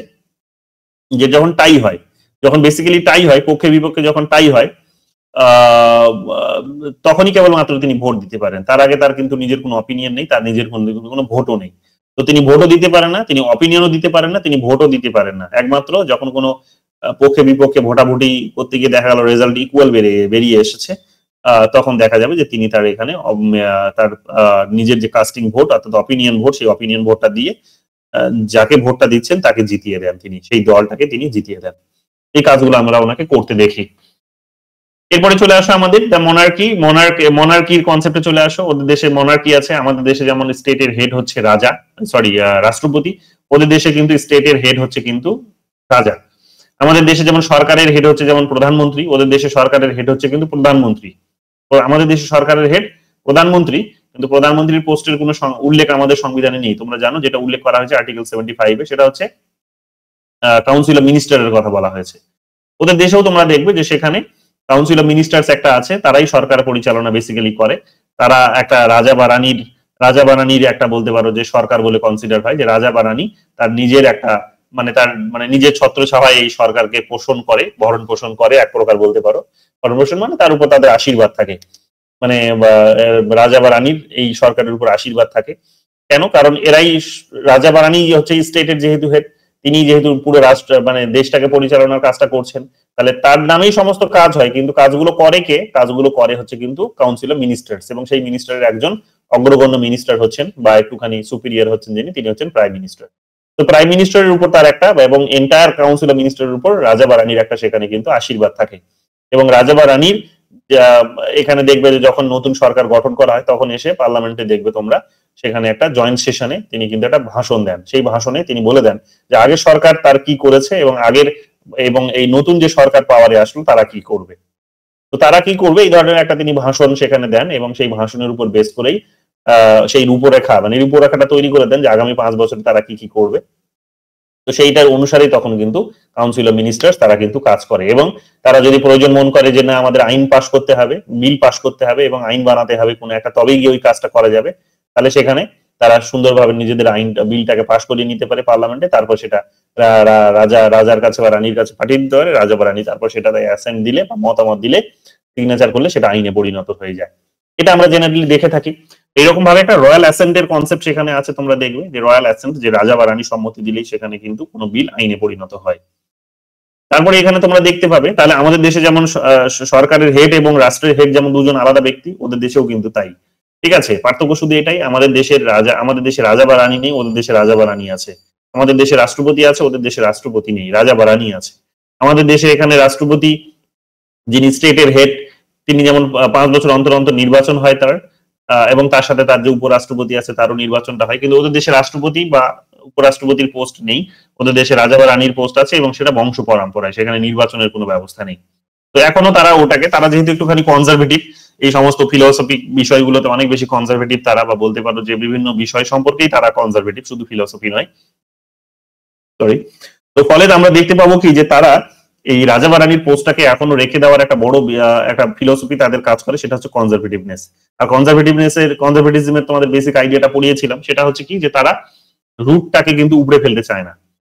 যে যখন টাই হয়, যখন বেসিক্যালি টাই হয়, পক্ষে বিপক্ষে যখন টাই হয়, তখনই কেবলমাত্র তিনি ভোট দিতে পারেন, তার আগে তার কিন্তু নিজের কোনো অপিনিয়ন নেই, তার নিজের কোনো ভোটও নেই। তো তিনি ভোটও দিতে পারেন না, তিনি অপিনিয়নও দিতে পারেন না, তিনি ভোটও দিতে পারেন না, একমাত্র যখন কোনো পক্ষে বিপক্ষে ভোটাভুটি করতে গিয়ে দেখা গেল রেজাল্ট ইকুয়াল বেরিয়ে এসেছে, তখন দেখা যাবে যে তিনি তার এখানে তার নিজের যে কাস্টিং ভোট অর্থাৎ অপিনিয়ন ভোট, সেই অপিনিয়ন ভোটটা দিয়ে যাকে ভোটটা দিচ্ছেন তাকে জিতিয়ে দেন, তিনি সেই দলটাকে তিনি জিতিয়ে দেন। এই কাজগুলো আমরা ওনাকে করতে দেখি। এরপরে চলে আসো আমাদের মনার্কির কনসেপ্টে চলে আসো। ওদের দেশে মনার্কি আছে, আমাদের দেশে যেমন স্টেটের হেড হচ্ছে রাষ্ট্রপতি, ওদের দেশে কিন্তু স্টেটের হেড হচ্ছে কিন্তু রাজা। আমাদের দেশে যেমন সরকারের হেড হচ্ছে যেমন প্রধানমন্ত্রী, ওদের দেশে সরকারের হেড হচ্ছে কিন্তু প্রধানমন্ত্রী। আমাদের দেশে সরকারের হেড প্রধানমন্ত্রী, কিন্তু প্রধানমন্ত্রীর পোস্টের কোনো উল্লেখ আমাদের সংবিধানে নেই, তোমরা জানো, যেটা উল্লেখ করা হয়েছে আর্টিকেল 75-এ, সেটা হচ্ছে কাউন্সিল অফ মিনিস্টারের কথা বলা হয়েছে। ওদের দেশেও তোমরা দেখবে যে সেখানে কাউন্সিল অফ মিনিস্টার্স একটা আছে, তারাই সরকার পরিচালনা বেসিক্যালি করে, তারা একটা রাজা বা রানীর একটা বলতে পারো যে সরকার বলে কনসিডার হয়, যে রাজা বা রানী তার নিজের একটা নিজের ছত্রছায়ায় এই সরকারকে ভরণ পোষণ করে, এক প্রকার বলতে পারো ভরণ পোষণ, মানে তার উপর তাদের আশীর্বাদ থাকে, মানে রাজা বা রানীর এই সরকারের উপর আশীর্বাদ থাকে। কেন? কারণ এরাই রাজা বা রানী হচ্ছে স্টেটের যেহেতু হেড, তিনি যেহেতু পুরো রাষ্ট্র দেশটাকে পরিচালনার কাজটা করছেন, তাহলে তার নামেই সমস্ত কাজ হয়, কিন্তু কাজগুলো করে কে? কাজগুলো করে হচ্ছে কিন্তু কাউন্সিল অফ মিনিস্টার্স, এবং সেই মিনিস্টারের একজন অগ্রগণ্য মিনিস্টার হচ্ছেন বা একটুখানি সুপিরিয়র হচ্ছেন যিনি, তিনি হচ্ছেন প্রাইম মিনিস্টার। তো প্রাইম মিনিস্টারের উপর তার একটা, এবং এন্টায়ার কাউন্সিল অফ মিনিস্টারের উপর রাজা বা রানীর একটা সেখানে কিন্তু আশীর্বাদ থাকে। এবং রাজা বা রানীর এখানে দেখবে যে যখন নতুন সরকার গঠন করা হয় তখন এসে পার্লামেন্টে দেখবে তোমরা সেখানে একটা জয়েন্ট সেশনে তিনি কিন্তু একটা ভাষণ দেন, সেই ভাষণে তিনি বলে দেন যে আগের সরকার তার কি করেছে এবং এই নতুন যে সরকার পাওয়ারে আসলো তারা কি করবে। তো তারা কি করবে এই ধরনের একটা তিনি ভাষণ সেখানে দেন, এবং সেই ভাষণের উপর বেস করেই সেই রূপরেখাটা তৈরি করে দেন যে আগামী 5 বছর তারা কি করবে। তো সেইটার অনুসারেই তখন কিন্তু কাউন্সিল অফ মিনিস্টার্স তারা কিন্তু কাজ করে, এবং তারা যদি প্রয়োজন মনে করে যে না আমাদের আইন পাস করতে হবে, বিল পাস করতে হবে এবং আইন বানাতে হবে কোনো একটা, তবেই গিয়ে ওই কাজটা করা যাবে, তাহলে সেখানে তারা সুন্দরভাবে নিজেদের বিলটাকে পাস করিয়ে নিতে পারে পার্লামেন্টে, তারপর সেটা রাজার কাছে বা রানীর কাছে পাঠিয়ে দিতে পারে, রাজা বা রানী তারপর সেটা অ্যাসেন্ট দিলে বা মতামত দিলে, সিগনেচার করলে সেটা আইনে পরিণত হয়ে যায়। এটা আমরা জেনারেলি দেখে থাকি। এরকম ভাবে একটা রয়্যাল অ্যাসেন্টের কনসেপ্ট সেখানে আছে, তোমরা দেখবে যে রয়্যাল অ্যাসেন্ট, যে রাজা বা রানী সম্মতি দিলেই সেখানে কিন্তু কোনো বিল আইনে পরিণত হয়। তারপরে এখানে তোমরা দেখতে পাবে, তাহলে আমাদের দেশে যেমন সরকারের হেড এবং রাষ্ট্রের হেড যেমন দুজন আলাদা ব্যক্তি, ওদের দেশেও কিন্তু তাই, ঠিক আছে। পার্থক্য শুধু এটাই, আমাদের দেশে রাজা বা রানী নেই, ওদের দেশে রাজা বা রানী আছে। আমাদের দেশে রাষ্ট্রপতি আছে, ওদের দেশে রাষ্ট্রপতি নেই, রাজা বা রানী আছে। আমাদের দেশে এখানে রাষ্ট্রপতি যিনি স্টেটের হেড, তিনি যেমন 5 বছর অন্তর অন্তর নির্বাচন হয় তার, এবং তার সাথে তার যে উপরাষ্ট্রপতি আছে তারও নির্বাচনটা হয়, কিন্তু ওদের দেশে রাষ্ট্রপতি বা উপরাষ্ট্রপতির পোস্ট নেই, ওদের দেশে রাজা বা রানীর পোস্ট আছে এবং সেটা বংশ পরম্পরায়, সেখানে নির্বাচনের কোনো ব্যবস্থা নেই। তো এখনো তারা ওটাকে, তারা যেহেতু একটুখানি কনজারভেটিভ, এই সমস্ত ফিলোসফিক বিষয়গুলোতে অনেক বেশি কনজারভেটিভ তারা, বা বলতে পারো যে বিভিন্ন বিষয় সম্পর্কেই তারা কনজারভেটিভ, শুধু ফিলোসফি নয়, সরি। তো ফলে আমরা দেখতে পাবো কি যে তারা এই রাজা বা রানীর পোস্টটাকে এখনো রেখে দেওয়ার একটা বড় একটা ফিলোসফি তাদের কাজ করে, সেটা হচ্ছে কনজারভেটিভনেস। আর কনজারভেটিজমের তোমাদের বেসিক আইডিয়াটা পড়িয়েছিলাম, সেটা হচ্ছে কি যে তারা রুটটাকে কিন্তু উপড়ে ফেলতে চায় না।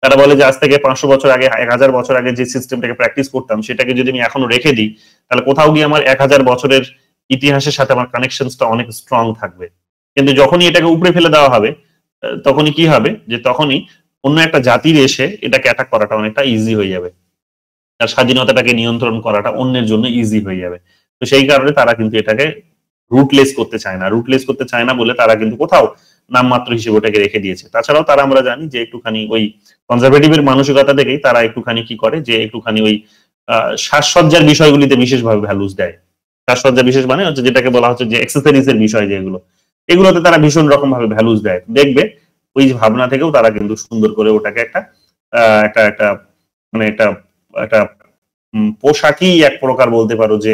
তারা বলে যে আজ থেকে 500 বছর আগে, 1000 বছর আগে যে সিস্টেমটাকে প্র্যাকটিস করতাম সেটাকে যদি আমি এখনো রেখে দিই, তাহলে কোথাও গিয়ে আমার 1000 বছরের ইতিহাসের সাথে আমার কানেকশনটা অনেক স্ট্রং থাকবে। কিন্তু যখনই এটাকে উপড়ে ফেলে দেওয়া হবে, তখনই কি হবে যে তখনই অন্য একটা জাতির এসে এটাকে অ্যাটাক করাটা অনেকটা ইজি হয়ে যাবে, তার স্বাধীনতাটাকে নিয়ন্ত্রণ করাটা অন্যের জন্য ইজি হয়ে যাবে। তো সেই কারণে তারা কিন্তু এটাকে রুটলেস করতে চায় না। রুটলেস করতে চায় না বলে তারা কিন্তু কোথাও নামমাত্র হিসেবে ওটাকে রেখে দিয়েছে। তাছাড়াও তারা, আমরা জানি যে একটুখানি ওই কনজারভেটিভের মানসিকতা থেকেই তারা একটুখানি কি করে যে একটুখানি ওই সাজসজ্জার বিষয়গুলিতে বিশেষভাবে ভ্যালুস দেয়। সাজসজ্জা বিশেষ মানে হচ্ছে যেটাকে বলা হচ্ছে যে এক্সেসরিজ এর বিষয়, যেগুলো এগুলোতে তারা ভীষণ রকম ভাবে ভ্যালুস দেয়। দেখবে ওই ভাবনা থেকেও তারা কিন্তু সুন্দর করে ওটাকে একটা একটা একটা মানে একটা একটা পোশাকই এক প্রকার বলতে পারো যে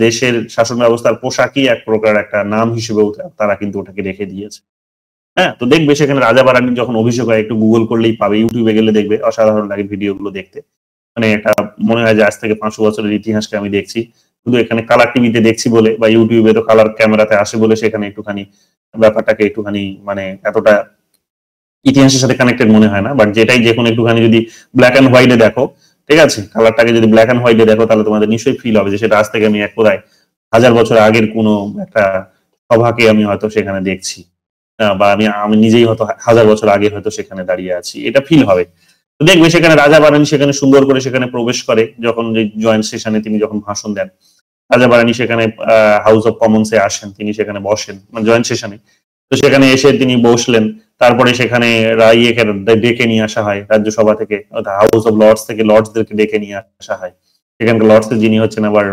দেশের শাসন ব্যবস্থার পোশাকই এক প্রকার একটা নাম হিসেবেও তারা কিন্তু ওটাকে রেখে দিয়েছে। হ্যাঁ, তো দেখবে সেখানে রাজা বা রানীর যখন অভিষেক হয়, একটু গুগল করলেই পাবে, ইউটিউবে গেলে দেখবে, অসাধারণ লাগে ভিডিওগুলো দেখতে। মানে এটা মনে হয় যে আজ থেকে 500 বছরের ইতিহাসকে আমি দেখছি, শুধু এখানে কালার টিভিতে দেখছি বলে, বা ইউটিউবে তো কালার ক্যামেরাতে আসে বলে সেখানে একটুখানি ব্যাপারটাকে একটুখানি মানে এতটা ইতিহাসের সাথে কানেক্টেড মনে হয় না। বাট যেটাই যে কোনো একটুখানি যদি ব্ল্যাক অ্যান্ড হোয়াইটে দেখো, ঠিক আছে, কালারটাকে যদি ব্ল্যাক অ্যান্ড হোয়াইটে দেখো, তাহলে তোমাদের নিশ্চয়ই ফিল হবে যে সেটা আজ থেকে আমি এক কোথায় 1000 বছর আগের কোনো একটা সভাকে আমি হয়তো সেখানে দেখছি, বা আমি নিজেই হয়তো 1000 বছর আগে হয়তো সেখানে দাঁড়িয়ে আছি, এটা ফিল হবে। তো দেখবে সেখানে রাজা বারানী সেখানে সুন্দর করে সেখানে প্রবেশ করে, যখন জয়েন্ট সেশনে তিনি যখন ভাষণ দেন, রাজা বারানী সেখানে হাউস অফ কমন্সে আসেন, তিনি সেখানে বসেন মানে জয়েন্ট সেশনে। তো সেখানে এসে তিনি বসলেন, তারপরে সেখানে ইয়েকে ডেকে নিয়ে আসা হয় রাজ্যসভা থেকে, হাউস অফ লর্ডস থেকে লর্ডসদেরকে ডেকে নিয়ে আসা হয়। সেখানকার লর্ডস এর যিনি হচ্ছেন আবার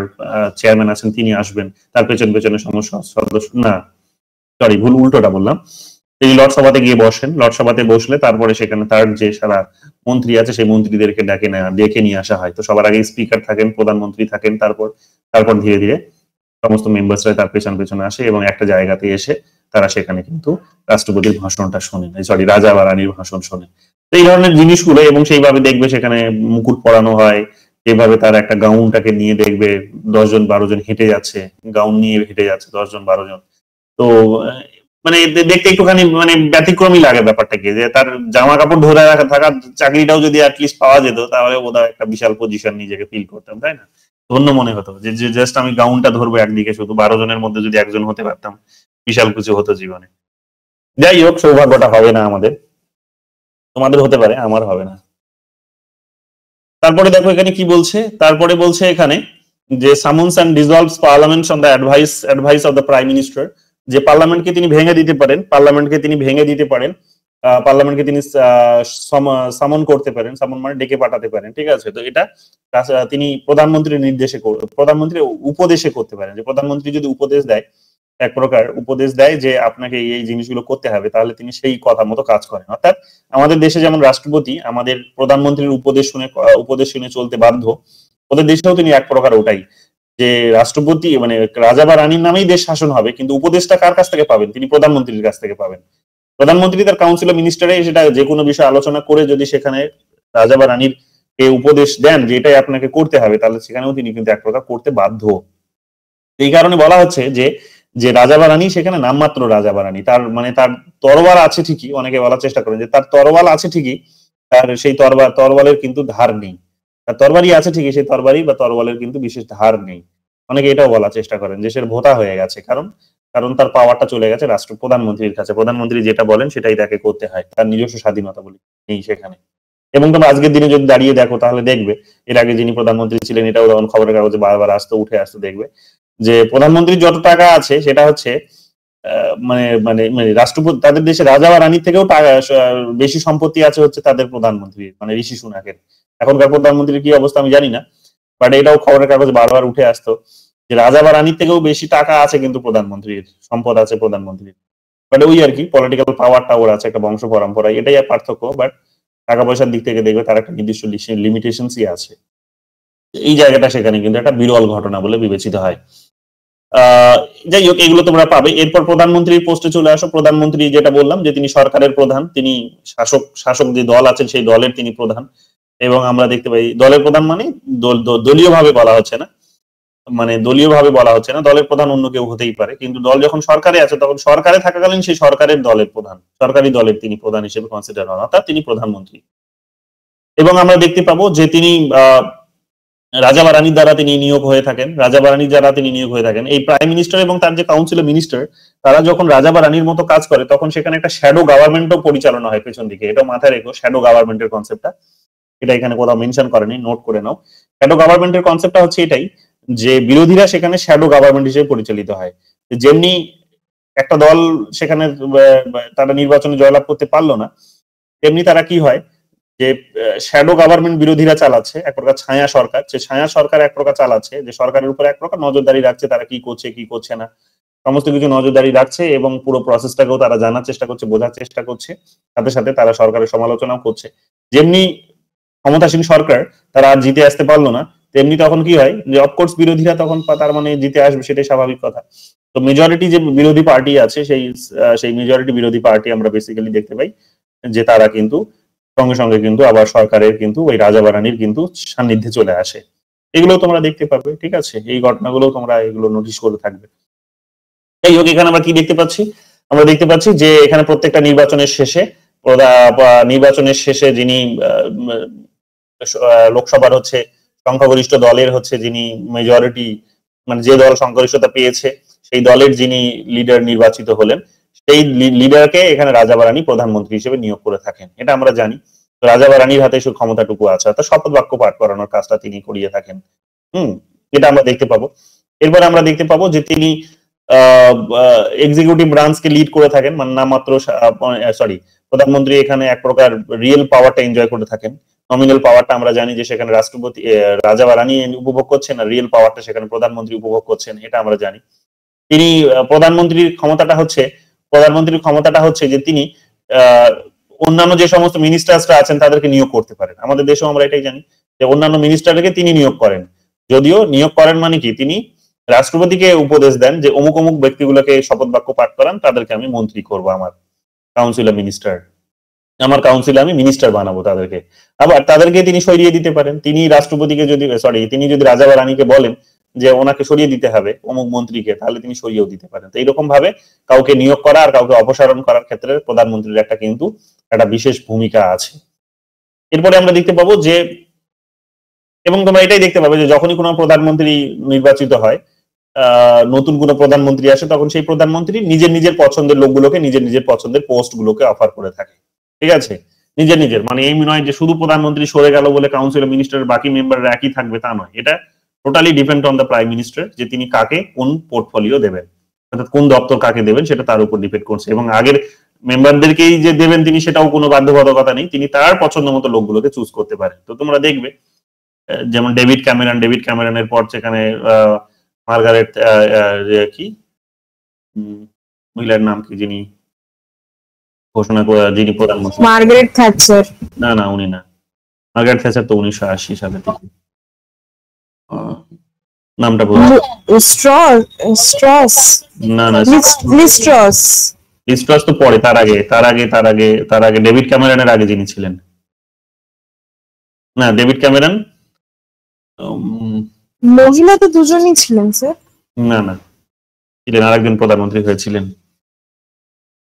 চেয়ারম্যান আছেন, তিনি আসবেন, তার পেছনে পেছনে সমস্ত সদস্য, না সরি ভুল, উল্টোটা বললাম। তিনি লর্ডসভাতে গিয়ে বসেন, লর্ডসভাতে বসলে তারপরে সেখানে তার যে সারা মন্ত্রী আছে সেই মন্ত্রীদেরকে ডেকে নিয়ে আসা হয়। তো সবার আগে স্পিকার থাকেন, প্রধানমন্ত্রী থাকেন, তারপর ধীরে ধীরে সমস্ত মেম্বার্সরা তার পেছন পেছনে আসে এবং একটা জায়গাতে এসে তারা সেখানে কিন্তু রাষ্ট্রপতির ভাষণটা শোনেন, সরি রাজা বা রানীর ভাষণ শোনেন। তো এই ধরনের জিনিসগুলো, এবং সেইভাবে দেখবে সেখানে মুকুট পরানো হয়, এইভাবে তার একটা গাউনটাকে নিয়ে দেখবে 10 জন 12 জন হেঁটে যাচ্ছে, গাউন নিয়ে হেঁটে যাচ্ছে 10 জন 12 জন। তো মানে দেখতে একটুখানি মানে ব্যতিক্রমী লাগে ব্যাপারটাকে, যে তার জামা কাপড় ধরে রাখা থাকার চাকরিটাও যদি অ্যাটলিস্ট পাওয়া যেত, তাহলে বোধহয় একটা বিশাল পজিশন নিজেকে ফিল করতাম, তাই না? ধন্য মনে হতো যে জাস্ট আমি গাউনটা ধরবো একদিকে, শুধু 12 জনের মধ্যে যদি একজন হতে পারতাম, বিশাল কিছু হতো জীবনে। যাই হোক, সৌভাগ্যটা হবে না আমাদের, তোমাদের হতে পারে, আমার হবে না। তারপরে দেখো এখানে কি বলছে, তারপরে বলছে এখানে যে summons and dissolves parliament on the advice of the prime minister, যে পার্লামেন্টকে তিনি ভেঙে দিতে পারেন, পার্লামেন্টকে তিনি সামন করতে পারেন, সামন মানে ডেকে পাঠাতে পারেন, ঠিক আছে। তো এটা তিনি প্রধানমন্ত্রীর নির্দেশে, প্রধানমন্ত্রীর উপদেশে করতে পারেন, যে প্রধানমন্ত্রী যদি উপদেশ দেয়, এক প্রকার উপদেশ দেয় যে আপনাকে এই জিনিসগুলো করতে হবে, তাহলে তিনি সেই কথা মতো কাজ করেন। অর্থাৎ আমাদের দেশে যেমন রাষ্ট্রপতি আমাদের প্রধানমন্ত্রীর উপদেশ শুনে চলতে বাধ্য, ওদের দেশেও তিনি এক প্রকার ওটাই, যে রাষ্ট্রপতি মানে রাজা বা রানীর নামেই দেশ শাসন হবে, কিন্তু উপদেশটা কার কাছ থেকে পাবেন? তিনি প্রধানমন্ত্রীর কাছ থেকে পাবেন। প্রধানমন্ত্রী তার কাউন্সিল অফ মিনিস্টারে সেটা যে কোনো বিষয়ে আলোচনা করে যদি সেখানে রাজা বা রানীর উপদেশ দেন যে এটাই আপনাকে করতে হবে, তাহলে সেখানেও তিনি কিন্তু এক প্রকার করতে বাধ্য। এই কারণে বলা হচ্ছে যে রাজা বা রানী সেখানে নামমাত্র রাজা বা রানী, তার মানে তার তরবাল আছে ঠিকই, অনেকে বলার চেষ্টা করেন যে তার তরবাল আছে ঠিকই, তার সেই তরবালের কিন্তু ধার নেই, তার তরবারি আছে ঠিকই, সেই তরবারি বা তরবালের কিন্তু বিশেষ ধার নেই। অনেকে এটাও বলার চেষ্টা করেন যে সে ভোতা হয়ে গেছে, কারণ তার পাওয়ারটা চলে গেছে প্রধানমন্ত্রীর কাছে, প্রধানমন্ত্রী যেটা বলেন সেটাই তাকে করতে হয়, তার নিজস্ব স্বাধীনতা বলে নেই সেখানে। এবং তোমরা আজকের দিনে যদি দাঁড়িয়ে দেখো তাহলে দেখবে এর আগে যিনি প্রধানমন্ত্রী ছিলেন, এটাও তখন খবরের কাগজে বারবার উঠে আসতে দেখবে যে প্রধানমন্ত্রীর যত টাকা আছে সেটা হচ্ছে মানে মানে মানে রাষ্ট্রপতি, তাদের দেশে রাজা বা রানীর থেকেও বেশি সম্পত্তি আছে হচ্ছে তাদের প্রধানমন্ত্রী মানে ঋষি সুনাকের। এখনকার প্রধানমন্ত্রীর কি অবস্থা আমি জানি না, বাট এটাও খবরের কাগজে বারবার উঠে আসতো যে রাজা বা রানীর থেকেও বেশি টাকা আছে কিন্তু প্রধানমন্ত্রীর, সম্পদ আছে প্রধানমন্ত্রীর, বাট ওই আর কি পলিটিক্যাল পাওয়ার টাওয়ার আছে, একটা বংশ পরম্পরা, এটাই আর পার্থক্য। বাট টাকা পয়সার দিক থেকে দেখবে তার একটা নির্দিষ্ট লিমিটেশনসই আছে। এই জায়গাটা সেখানে কিন্তু একটা বিরল ঘটনা বলে বিবেচিত হয়। যাই হোক, এগুলো তোমরা পাবে। এরপর প্রধানমন্ত্রীর পোস্টে চলে আসো। প্রধানমন্ত্রী যেটা বললাম যে তিনি সরকারের প্রধান, তিনি শাসক যে দল আছেন সেই দলের তিনি প্রধান। এবং আমরা দেখতে পাই দলের প্রধান মানে দলীয় ভাবে বলা হচ্ছে না, দলের প্রধান অন্য কেউ হতেই পারে, কিন্তু দল যখন সরকারে আছে তখন সরকারে থাকাকালীন সেই সরকারের দলের প্রধান, সরকারি দলের তিনি প্রধান হিসেবে কনসিডার হন, অর্থাৎ তিনি প্রধানমন্ত্রী। এবং আমরা দেখতে পাবো যে তিনি রাজা বা রানীর দ্বারা তিনি নিয়োগ হয়ে থাকেন, এই প্রাইম মিনিস্টার এবং তার যে কাউন্সিল মিনিস্টার, তারা যখন রাজা বা রানীর মতো কাজ করে তখন সেখানে একটা শ্যাডো গভর্নমেন্টও পরিচালনা হয় পেছন দিকে। এটা মাথায় রেখো, শ্যাডো গভর্নমেন্টের কনসেপ্টটা, এটা এখানে কোথাও মেনশন করেনি, নোট করে নাও। শ্যাডো গভর্নমেন্টের কনসেপ্টটা হচ্ছে এটাই যে বিরোধীরা সেখানে শ্যাডো গভর্নমেন্ট হিসেবে পরিচালিত হয়। যেমনি একটা দল সেখানে তারা নির্বাচনে জয়লাভ করতে পারলো না, তেমনি তারা কি হয় যে শ্যাডো গভর্নমেন্ট বিরোধীরা চালাচ্ছে, এক প্রকার ছায়া সরকার, যে ছায়া সরকার এক প্রকার চালাচ্ছে, যে সরকারের উপর এক প্রকার নজরদারি রাখছে, তারা কি করছে কি করছে না সমস্ত কিছু নজরদারি রাখছে, এবং পুরো প্রসেসটাকেও তারা জানার চেষ্টা করছে, বোঝার চেষ্টা করছে, সাথে সাথে তারা সরকারের সমালোচনাও করছে। যেমনি ক্ষমতাসীন সরকার তারা আর জিতে আসতে পারলো না, তেমনি তখন কি হয় যে অফকোর্স বিরোধীরা তখন তার মানে জিতে আসবে, সেটাই স্বাভাবিক কথা। তো মেজরিটি যে বিরোধী পার্টি আছে সেই মেজরিটি বিরোধী পার্টি আমরা বেসিক্যালি দেখতে পাই যে তারা কিন্তু সঙ্গে সঙ্গে কিন্তু আবার সরকারের কিন্তু ওই রাজা বা রানীর কিন্তু সান্নিধ্যে চলে আসে। এগুলো তোমরা দেখতে পাবে, ঠিক আছে? এই ঘটনাগুলো তোমরা এগুলো নোটিশ করে থাকবে। যাই হোক, এখানে আমরা কি দেখতে পাচ্ছি? আমরা দেখতে পাচ্ছি যে এখানে প্রত্যেকটা নির্বাচনের শেষে যিনি লোকসভার হচ্ছে সংখ্যাগরিষ্ঠ দলের হচ্ছে যিনি মেজরিটি, মানে যে দল সংখ্যাগরিষ্ঠতা পেয়েছে সেই দলের যিনি লিডার নির্বাচিত হলেন, সেই লিডারকে এখানে রাজা বা রানী প্রধানমন্ত্রী হিসেবে নিয়োগ করে থাকেন। এটা আমরা জানি। রাজা বা রানীর হাতে সেই ক্ষমতাটুকু আছে, অর্থাৎ শপথ বাক্য পাঠ করানোর কাজটা তিনি করিয়ে থাকেন। এটা আমরা দেখতে পাবো। এরপর আমরা দেখতে পাবো যে তিনি এক্সিকিউটিভ ব্রাঞ্চকে লিড করে থাকেন, মানে নামমাত্র প্রধানমন্ত্রী এখানে এক প্রকার রিয়েল পাওয়ারটা এনজয় করে থাকেন। নমিনাল পাওয়ারটা আমরা জানি যে সেখানে রাষ্ট্রপতি রাজা বা রানী উপভোগ করছেন, আর রিয়েল পাওয়ারটা সেখানে প্রধানমন্ত্রী উপভোগ করছেন, এটা আমরা জানি। তিনি প্রধানমন্ত্রীর ক্ষমতাটা হচ্ছে যে তিনি অন্যান্য যে সমস্ত মিনিস্টার্সরা আছেন তাদেরকে নিয়োগ করতে পারেন। আমাদের দেশেও আমরা এটাই জানি যে অন্যান্য মিনিস্টারকে তিনি নিয়োগ করেন। যদিও নিয়োগ করেন মানে কি, তিনি রাষ্ট্রপতিকে উপদেশ দেন যে অমুক অমুক ব্যক্তিগুলোকে শপথ বাক্য পাঠ করান, তাদেরকে আমি মন্ত্রী করবো, আমার কাউন্সিলে আমি মিনিস্টার বানাবো তাদেরকে। আবার তাদেরকে তিনি সরিয়ে দিতে পারেন। তিনি যদি রাজা বা রানীকে বলেন যে ওনাকে সরিয়ে দিতে হবে অমুক মন্ত্রীকে, তাহলে তিনি সরিয়েও দিতে পারেন। তো এইরকম ভাবে কাউকে নিয়োগ করা আর কাউকে অপসারণ করার ক্ষেত্রে প্রধানমন্ত্রীর একটা বিশেষ ভূমিকা আছে। এরপরে আমরা দেখতে পাবো যে, এবং তোমরা এটাই দেখতে পাবে যে যখনই কোনো প্রধানমন্ত্রী নির্বাচিত হয়, নতুন কোনো প্রধানমন্ত্রী আসে, তখন সেই প্রধানমন্ত্রী নিজের পছন্দের লোকগুলোকে নিজের পছন্দের পোস্ট গুলোকে অফার করে থাকে। ঠিক আছে? নিজের মানে এই নয় যে শুধু প্রধানমন্ত্রী সরে গেল বলে কাউন্সিল মিনিস্টারের বাকি মেম্বাররা একই থাকবে, তা নয়। এটা totally depend on the prime minister যে তিনি কাকে কোন পোর্টফোলিও দেবেন, অর্থাৎ কোন দপ্তর কাকে দেবেন সেটা তার উপর ডিপেন্ড করছে। এবং আগের মেম্বারদেরকেই যে দেবেন তিনি, সেটাও কোনো বাধ্যবাধকতা নেই, তিনি তার পছন্দ মতো লোকগুলোকে চুজ করতে পারেন। তো তোমরা দেখবে যেমন ডেভিড ক্যামেরনের পর সেখানে মার্গারেট কি মহিলার নাম কি, যিনি ঘোষণা করে, যিনি প্রধানমন্ত্রী, মার্গারেট থ্যাচার। না উনি না, মার্গারেট থ্যাচার তো 1980 সালে থেকে। নামটা লিস্ট্রাস তো পরে, তার আগে ডেভিড ক্যামেরনের আগে যিনি ছিলেন, না ডেভিড ক্যামেরন মহিলা তো দুজনই ছিলেন স্যার। না ছিলেন, আরেকজন প্রধানমন্ত্রী হয়েছিলেন।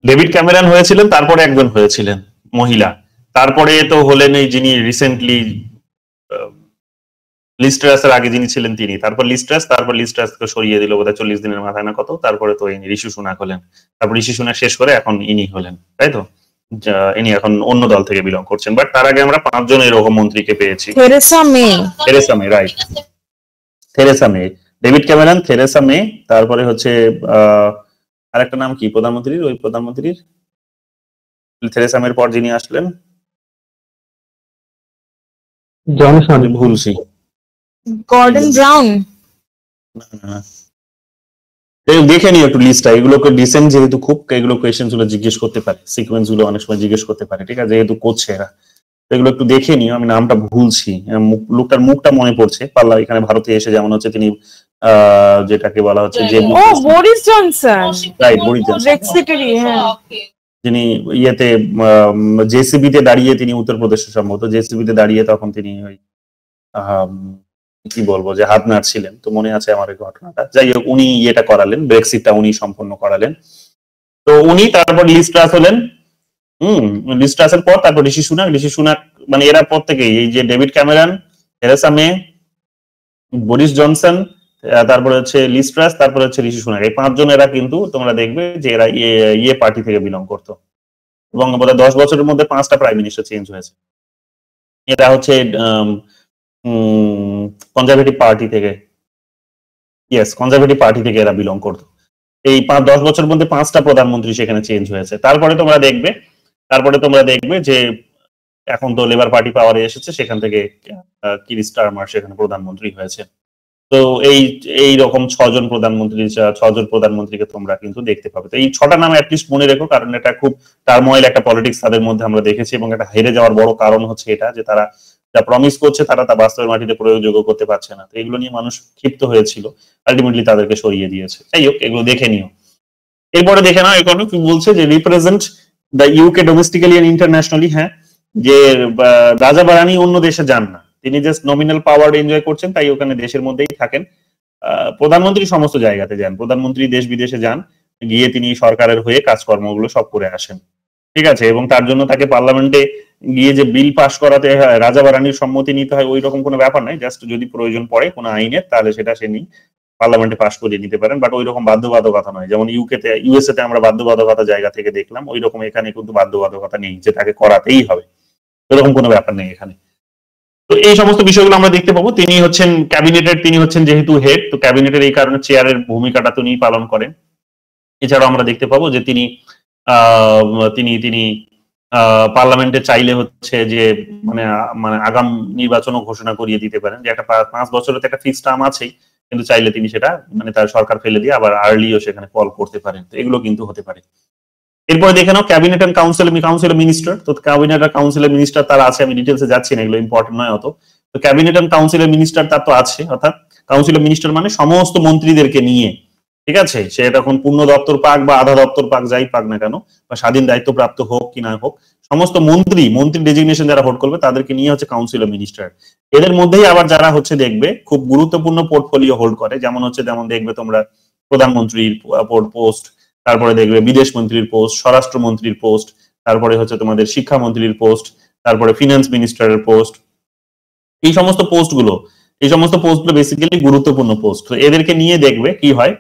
ডেভিড ক্যামেরন হয়েছিলেন, তারপরে একজন হয়েছিলেন মহিলা, তারপরে তো হলেন এই যিনি রিসেন্টলি লিস্ট্রাসের আগে যিনি ছিলেন তিনি, তারপর লিস্ট্রাসকে সরিয়ে দিল বোধহয় 40 দিনের মাথায় না কত, তারপরে তো ঋষি সুনাক হলেন, তারপর ঋষি সুনাক শেষ করে এখন ইনি হলেন, তাই তো? ইনি এখন অন্য দল থেকে বিলং করছেন। বাট তার আগে আমরা 5 জন এরকম মন্ত্রীকে পেয়েছি। Theresa May, right, Theresa May, David Cameron, Theresa May, তারপরে হচ্ছে আরেকটা নাম কি প্রধানমন্ত্রীর থেরেসা মের পর যিনি আসলেন, জনসন, ভুলছি, গর্ডন ব্রাউন, দেখে নিও একটু লিস্টটা, এগুলোকে ডিসেন্ট যেহেতু খুব, এগুলো কোয়েশ্চেন গুলো জিজ্ঞেস করতে পারে, সিকোয়েন্স গুলো অনেক সময় জিজ্ঞেস করতে পারে, ঠিক আছে, যেহেতু করছে এরা। এগুলো একটু দেখে নিও, আমি নামটা ভুলছি, লোকটার মুখটা মনে পড়ছে, পাল্লা এখানে ভারতে এসে যেমন হচ্ছে তিনি যেটাকে বলা হচ্ছে যে Boris Johnson, right, Boris Johnson, ব্রেক্সিটেরই, হ্যাঁ, যিনি ইয়েতে জেসিবি তে দাঁড়িয়ে, তিনি উত্তরপ্রদেশে সম্ভবত জেসিবি তে দাঁড়িয়ে তখন তিনি ওই কি বলবো যে হাত নাড়ছিলেন, তো মনে আছে আমার এই ঘটনাটা। যাই হোক, উনি ইয়েটা করালেন, ব্রেক্সিটটা উনি সম্পন্ন করালেন। তো উনি তারপর লিজ ট্রাস হলেন। লিজ ট্রাসের পর তারপর ঋষি সুনাক মানে এরা প্রত্যেকেই, এই যে David Cameron, Theresa May, Boris Johnson, তারপরে হচ্ছে লিজ ট্রাস, তারপরে হচ্ছে ঋষি সুনাক, এই 5 জন এরা কিন্তু তোমরা দেখবে যে এরা ইয়ে পার্টি থেকে বিলং করতো, এবং বোধহয় 10 বছরের মধ্যে 5টা প্রাইম মিনিস্টার চেঞ্জ হয়েছে। এরা হচ্ছে কনজারভেটিভ পার্টি থেকে, কনজারভেটিভ পার্টি থেকে এরা বিলং করতো। এই 10 বছরের মধ্যে 5টা প্রধানমন্ত্রী সেখানে চেঞ্জ হয়েছে। তারপরে তোমরা দেখবে যে এখন তো লেবার পার্টি পাওয়ারে এসেছে, সেখান থেকে কির স্টারমার সেখানে প্রধানমন্ত্রী হয়েছে। তো এই রকম 6 জন প্রধানমন্ত্রীকে তোমরা কিন্তু দেখতে পাবে। তো এই 6টা নাম অ্যাটলিস্ট মনে রেখো, কারণ এটা খুব টার্মোয়েল একটা পলিটিক্স তাদের মধ্যে আমরা দেখেছি, এবং এটা হেরে যাওয়ার বড় কারণ হচ্ছে এটা যে তারা যা প্রমিস করছে তারা তা বাস্তবের মাটিতে প্রয়োগযোগ্য করতে পারছে না। তো এগুলো নিয়ে মানুষ ক্ষিপ্ত হয়েছিল, আলটিমেটলি তাদেরকে সরিয়ে দিয়েছে। যাই হোক, এগুলো দেখে নিও। এরপরে দেখে নাও এখানে কি বলছে, যে represent the UK domestically and internationally. হ্যাঁ, যে রাজা বা রানী অন্য দেশে যান না, তিনি জাস্ট নমিনাল পাওয়ার এনজয় করছেন, তাই ওখানে দেশের মধ্যেই থাকেন। প্রধানমন্ত্রী সমস্ত জায়গাতে যান, প্রধানমন্ত্রী দেশ বিদেশে যান, গিয়ে তিনি সরকারের হয়ে কাজকর্মগুলো সব করে আসেন, ঠিক আছে। এবং তার জন্য তাকে পার্লামেন্টে গিয়ে যে বিল পাস করাতে হয়, রাজা বা রানীর সম্মতি নিতে হয়, ওই রকম কোনো ব্যাপার নাই। জাস্ট যদি প্রয়োজন পড়ে কোনো আইনের, তাহলে সেটা তিনি পার্লামেন্টে পাস করিয়ে নিতে পারেন, বাট ওই রকম বাধ্যবাধকতা নয়। যেমন ইউএসএ তে আমরা বাধ্যবাধকতা জায়গা থেকে দেখলাম, ওই রকম এখানে কিন্তু বাধ্যবাধকতা নেই যে তাকে করাতেই হবে, এরকম কোনো ব্যাপার নেই এখানে। তো এই সমস্ত বিষয়গুলো আমরা দেখতে পাবো। তিনি হচ্ছেন ক্যাবিনেটের, তিনি হচ্ছেন যেহেতু হেড, তো ক্যাবিনেটের এই কারণে চেয়ারের ভূমিকাটা তিনি পালন করেন। এছাড়াও আমরা দেখতে পাবো যে তিনি তিনি পার্লামেন্টে চাইলে হচ্ছে যে মানে আগাম নির্বাচনও ঘোষণা করিয়ে দিতে পারেন, যে একটা 5 বছরের একটা ফিক্সড টার্ম আছেই, কিন্তু চাইলে তিনি সেটা মানে তার সরকার ফেলে দিয়ে আবার আর্লিও সেখানে কল করতে পারেন। তো এগুলো কিন্তু হতে পারে। এরপরে দেখে নাও ক্যাবিনেট এন্ড কাউন্সিল মিনিস্টার। তো ক্যাবিনেট আর কাউন্সিলের মিনিস্টার তারা আছে, আমি ডিটেলসে যাচ্ছি না, এগুলো ইম্পর্টেন্ট নয় অত। তো ক্যাবিনেট এন্ড কাউন্সিলের মিনিস্টার তার তো আছে, অর্থাৎ কাউন্সিলের মিনিস্টার মানে সমস্ত মন্ত্রীদেরকে নিয়ে, ঠিক আছে, সে তখন পূর্ণ দপ্তর পাক বা আধা দপ্তর পাক, যাই পাক না কেন, বা স্বাধীন দায়িত্বপ্রাপ্ত হোক কি না হোক, সমস্ত মন্ত্রী ডেজিগনেশন যারা হোল্ড করবে তাদেরকে নিয়ে হচ্ছে কাউন্সিল অফ মিনিস্টার। এদের মধ্যেই আবার যারা হচ্ছে দেখবে খুব গুরুত্বপূর্ণ পোর্টফোলিও হোল্ড করে, যেমন দেখবে তোমরা প্রধানমন্ত্রীর পোস্ট, তারপরে দেখবে বিদেশ মন্ত্রীর পোস্ট, স্বরাষ্ট্রমন্ত্রীর পোস্ট, তারপরে হচ্ছে তোমাদের শিক্ষামন্ত্রীর পোস্ট, তারপরে ফিনান্স মিনিস্টারের পোস্ট। এই সমস্ত পোস্টগুলো বেসিক্যালি গুরুত্বপূর্ণ পোস্ট। তো এদেরকে নিয়ে দেখবে কি হয়,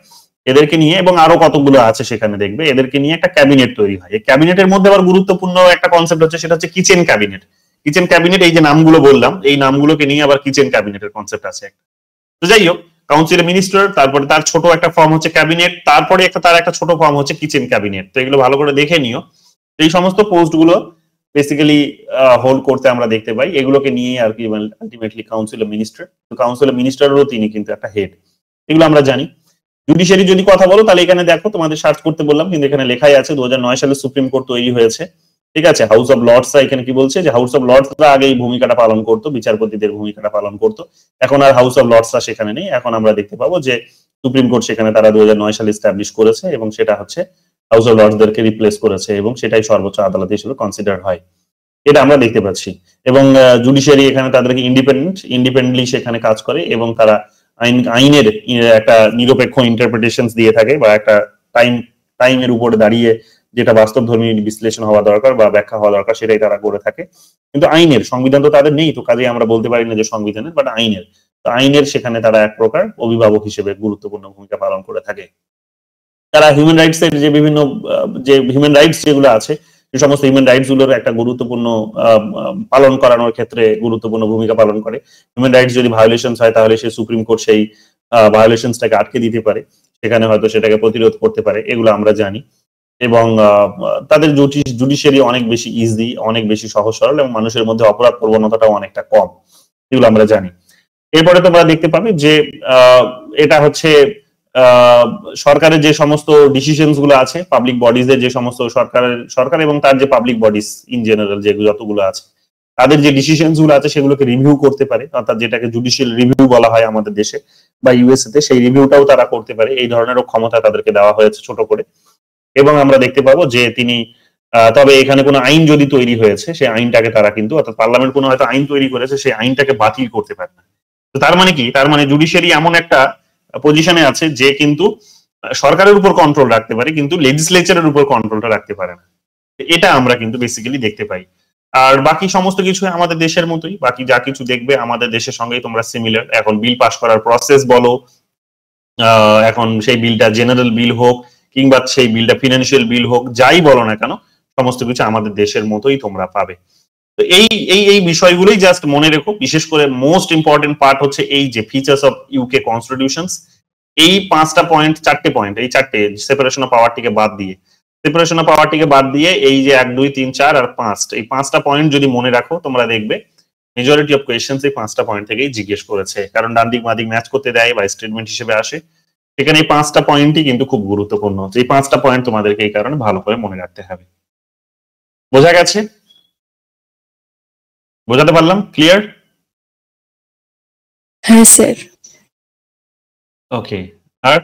এদেরকে নিয়ে এবং আরো কতগুলো আছে সেখানে দেখবে, এদেরকে নিয়ে একটা ক্যাবিনেট তৈরি হয়। এই ক্যাবিনেটের মধ্যে আবার গুরুত্বপূর্ণ একটা কনসেপ্ট হচ্ছে, সেটা হচ্ছে কিচেন ক্যাবিনেট। এই যে নামগুলো বললাম, এই নামগুলোকে নিয়ে আবার কিচেন ক্যাবিনেটের কনসেপ্ট আছে একটা। তো যাই হোক, কাউন্সিল মিনিস্টার, তারপরে তার ছোট একটা ফর্ম হচ্ছে ক্যাবিনেট, তারপরে তার একটা ছোট ফর্ম হচ্ছে কিচেন ক্যাবিনেট। তো এগুলো ভালো করে দেখে নিও। এই সমস্ত পোস্টগুলো বেসিক্যালি হোল্ড করতে আমরা দেখতে পাই, এগুলোকে নিয়ে আর কি আলটিমেটলি কাউন্সিল অফ মিনিস্টার। তো কাউন্সিল অফ মিনিস্টারেরও তিনি কিন্তু একটা হেড, এগুলো আমরা জানি। জুডিশিয়ারি যদি কথা বলো, তাহলে এখানে দেখো, তোমাদের সার্চ করতে বললাম কিন্তু এখানে লেখাই আছে 2009 সালে সুপ্রিম কোর্ট তৈরি হয়েছে, ঠিক আছে। হাউস অফ লর্ডসরা এখানে কি বলছে, যে হাউস অফ লর্ডসরা আগে এই ভূমিকাটা পালন করতো, বিচারপতিদের ভূমিকাটা পালন করতো। এখন আর হাউস অফ লর্ডসরা সেখানে নেই, এখন আমরা দেখতে পাবো যে সুপ্রিম কোর্ট সেখানে তারা 2009 সালে এস্টাবলিশ করেছে, এবং সেটা হচ্ছে হাউস অফ লর্ডসদেরকে রিপ্লেস করেছে, এবং সেটাই সর্বোচ্চ আদালত হিসেবে কনসিডার হয়, এটা আমরা দেখতে পাচ্ছি। এবং জুডিশিয়ারি এখানে তাদেরকে ইন্ডিপেন্ডেন্টলি সেখানে কাজ করে, এবং তারা আইনের একটা নিরপেক্ষ ইন্টারপ্রিটেশন দিয়ে থাকে, বা একটা টাইমের উপরে দাঁড়িয়ে যেটা বাস্তবধর্মী বিশ্লেষণ হওয়া দরকার বা ব্যাখ্যা হওয়া দরকার, সেটাই তারা করে থাকে। কিন্তু আইনের সংবিধান তো তাদের নেই, তো কাজেই আমরা বলতে পারি না যে সংবিধানের, বাট আইনের, তো আইনের সেখানে তারা এক প্রকার অভিভাবক হিসেবে গুরুত্বপূর্ণ ভূমিকা পালন করে থাকে। তারা হিউম্যান রাইটস এর যে বিভিন্ন যে হিউম্যান রাইটস যেগুলো আছে, যে সমস্ত হিউম্যান রাইটস গুলোর একটা গুরুত্বপূর্ণ পালন করানোর ক্ষেত্রে গুরুত্বপূর্ণ ভূমিকা পালন করে। হিউম্যান রাইটস যদি ভায়োলেশন হয়, তাহলে সেই সুপ্রিম কোর্ট সেই ভায়োলেশনসটাকে আটকে দিতে পারে, সেখানে হয়তো সেটাকে প্রতিরোধ করতে পারে, এগুলো আমরা জানি। এবং তাদের জুডিশিয়ারি অনেক বেশি ইজি, অনেক বেশি সহজ সরল, এবং মানুষের মধ্যে অপরাধ প্রবণতাটাও অনেকটা কম, এগুলো আমরা জানি। এরপরে তোমরা দেখতে পাবে যে এটা হচ্ছে সরকারের যে সমস্ত ডিসিশনস গুলো আছে, পাবলিক বডিজ এর যে সমস্ত সরকার এবং তার যে পাবলিক বডিজ ইন জেনারেল যেগুলো যতগুলো আছে তাদের যে ডিসিশনস গুলো আছে সেগুলোকে রিভিউ করতে পারে, অর্থাৎ যেটাকে জুডিশিয়াল রিভিউ বলা হয় আমাদের দেশে বা ইউএসএ তে, সেই রিভিউটাও তারা করতে পারে। এই ধরনেরও ক্ষমতা তাদেরকে দেওয়া হয়েছে ছোট করে। এবং আমরা দেখতে পাবো যে তিনি তবে এখানে কোনো আইন যদি তৈরি হয়েছে সেই আইনটাকে তারা কিন্তু, অর্থাৎ পার্লামেন্ট কোনো হয়তো আইন তৈরি করেছে, সেই আইনটাকে বাতিল করতে পারে না। তো তার মানে কি, তার মানে জুডিশিয়ারি এমন একটা পজিশনে আছে যে কিন্তু সরকারের উপর কন্ট্রোল রাখতে পারে কিন্তু লেজিসলেচারের উপর কন্ট্রোলটা রাখতে পারে না। এটা আমরা কিন্তু বেসিক্যালি দেখতে পাই। আর বাকি সমস্ত কিছু আমাদের দেশের মতোই, বাকি যা কিছু দেখবে আমাদের দেশের সঙ্গেই তোমরা সিমিলার। এখন বিল পাস করার প্রসেস বলো, এখন সেই বিলটা জেনারেল বিল হোক কিংবা সেই বিলটা ফিনান্সিয়াল বিল হোক, যাই বলো না কেন সমস্ত কিছু আমাদের দেশের মতোই তোমরা পাবে। তো এই বিষয়গুলোই জাস্ট মনে রেখো। বিশেষ করে মোস্ট ইম্পর্টেন্ট পার্ট হচ্ছে এই যে ফিচার্স অফ ইউকে কনস্টিটিউশনস, এই 5টা পয়েন্ট, 4টে পয়েন্ট, এই 4টে সেপারেশন অফ পাওয়ারটিকে বাদ দিয়ে এই যে 1 2 3 4 আর 5, এই 5টা পয়েন্ট যদি মনে রাখো তোমরা দেখবে মেজরিটি অফ কোয়েশ্চেন্স এই 5টা পয়েন্ট থেকেই জিজ্ঞেস করেছে, কারণ ডান দিক বাদিক ম্যাচ করতে দেয় বা স্টেটমেন্ট হিসেবে আসে। এখানে এই 5টা পয়েন্টই কিন্তু খুব গুরুত্বপূর্ণ। এই 5টা পয়েন্ট তোমাদেরকে এই কারণে ভালো করে মনে রাখতে হবে। বোঝা গেছে? বোঝাতে পারলাম? ক্লিয়ার? হ্যাঁ স্যার। ওকে। আর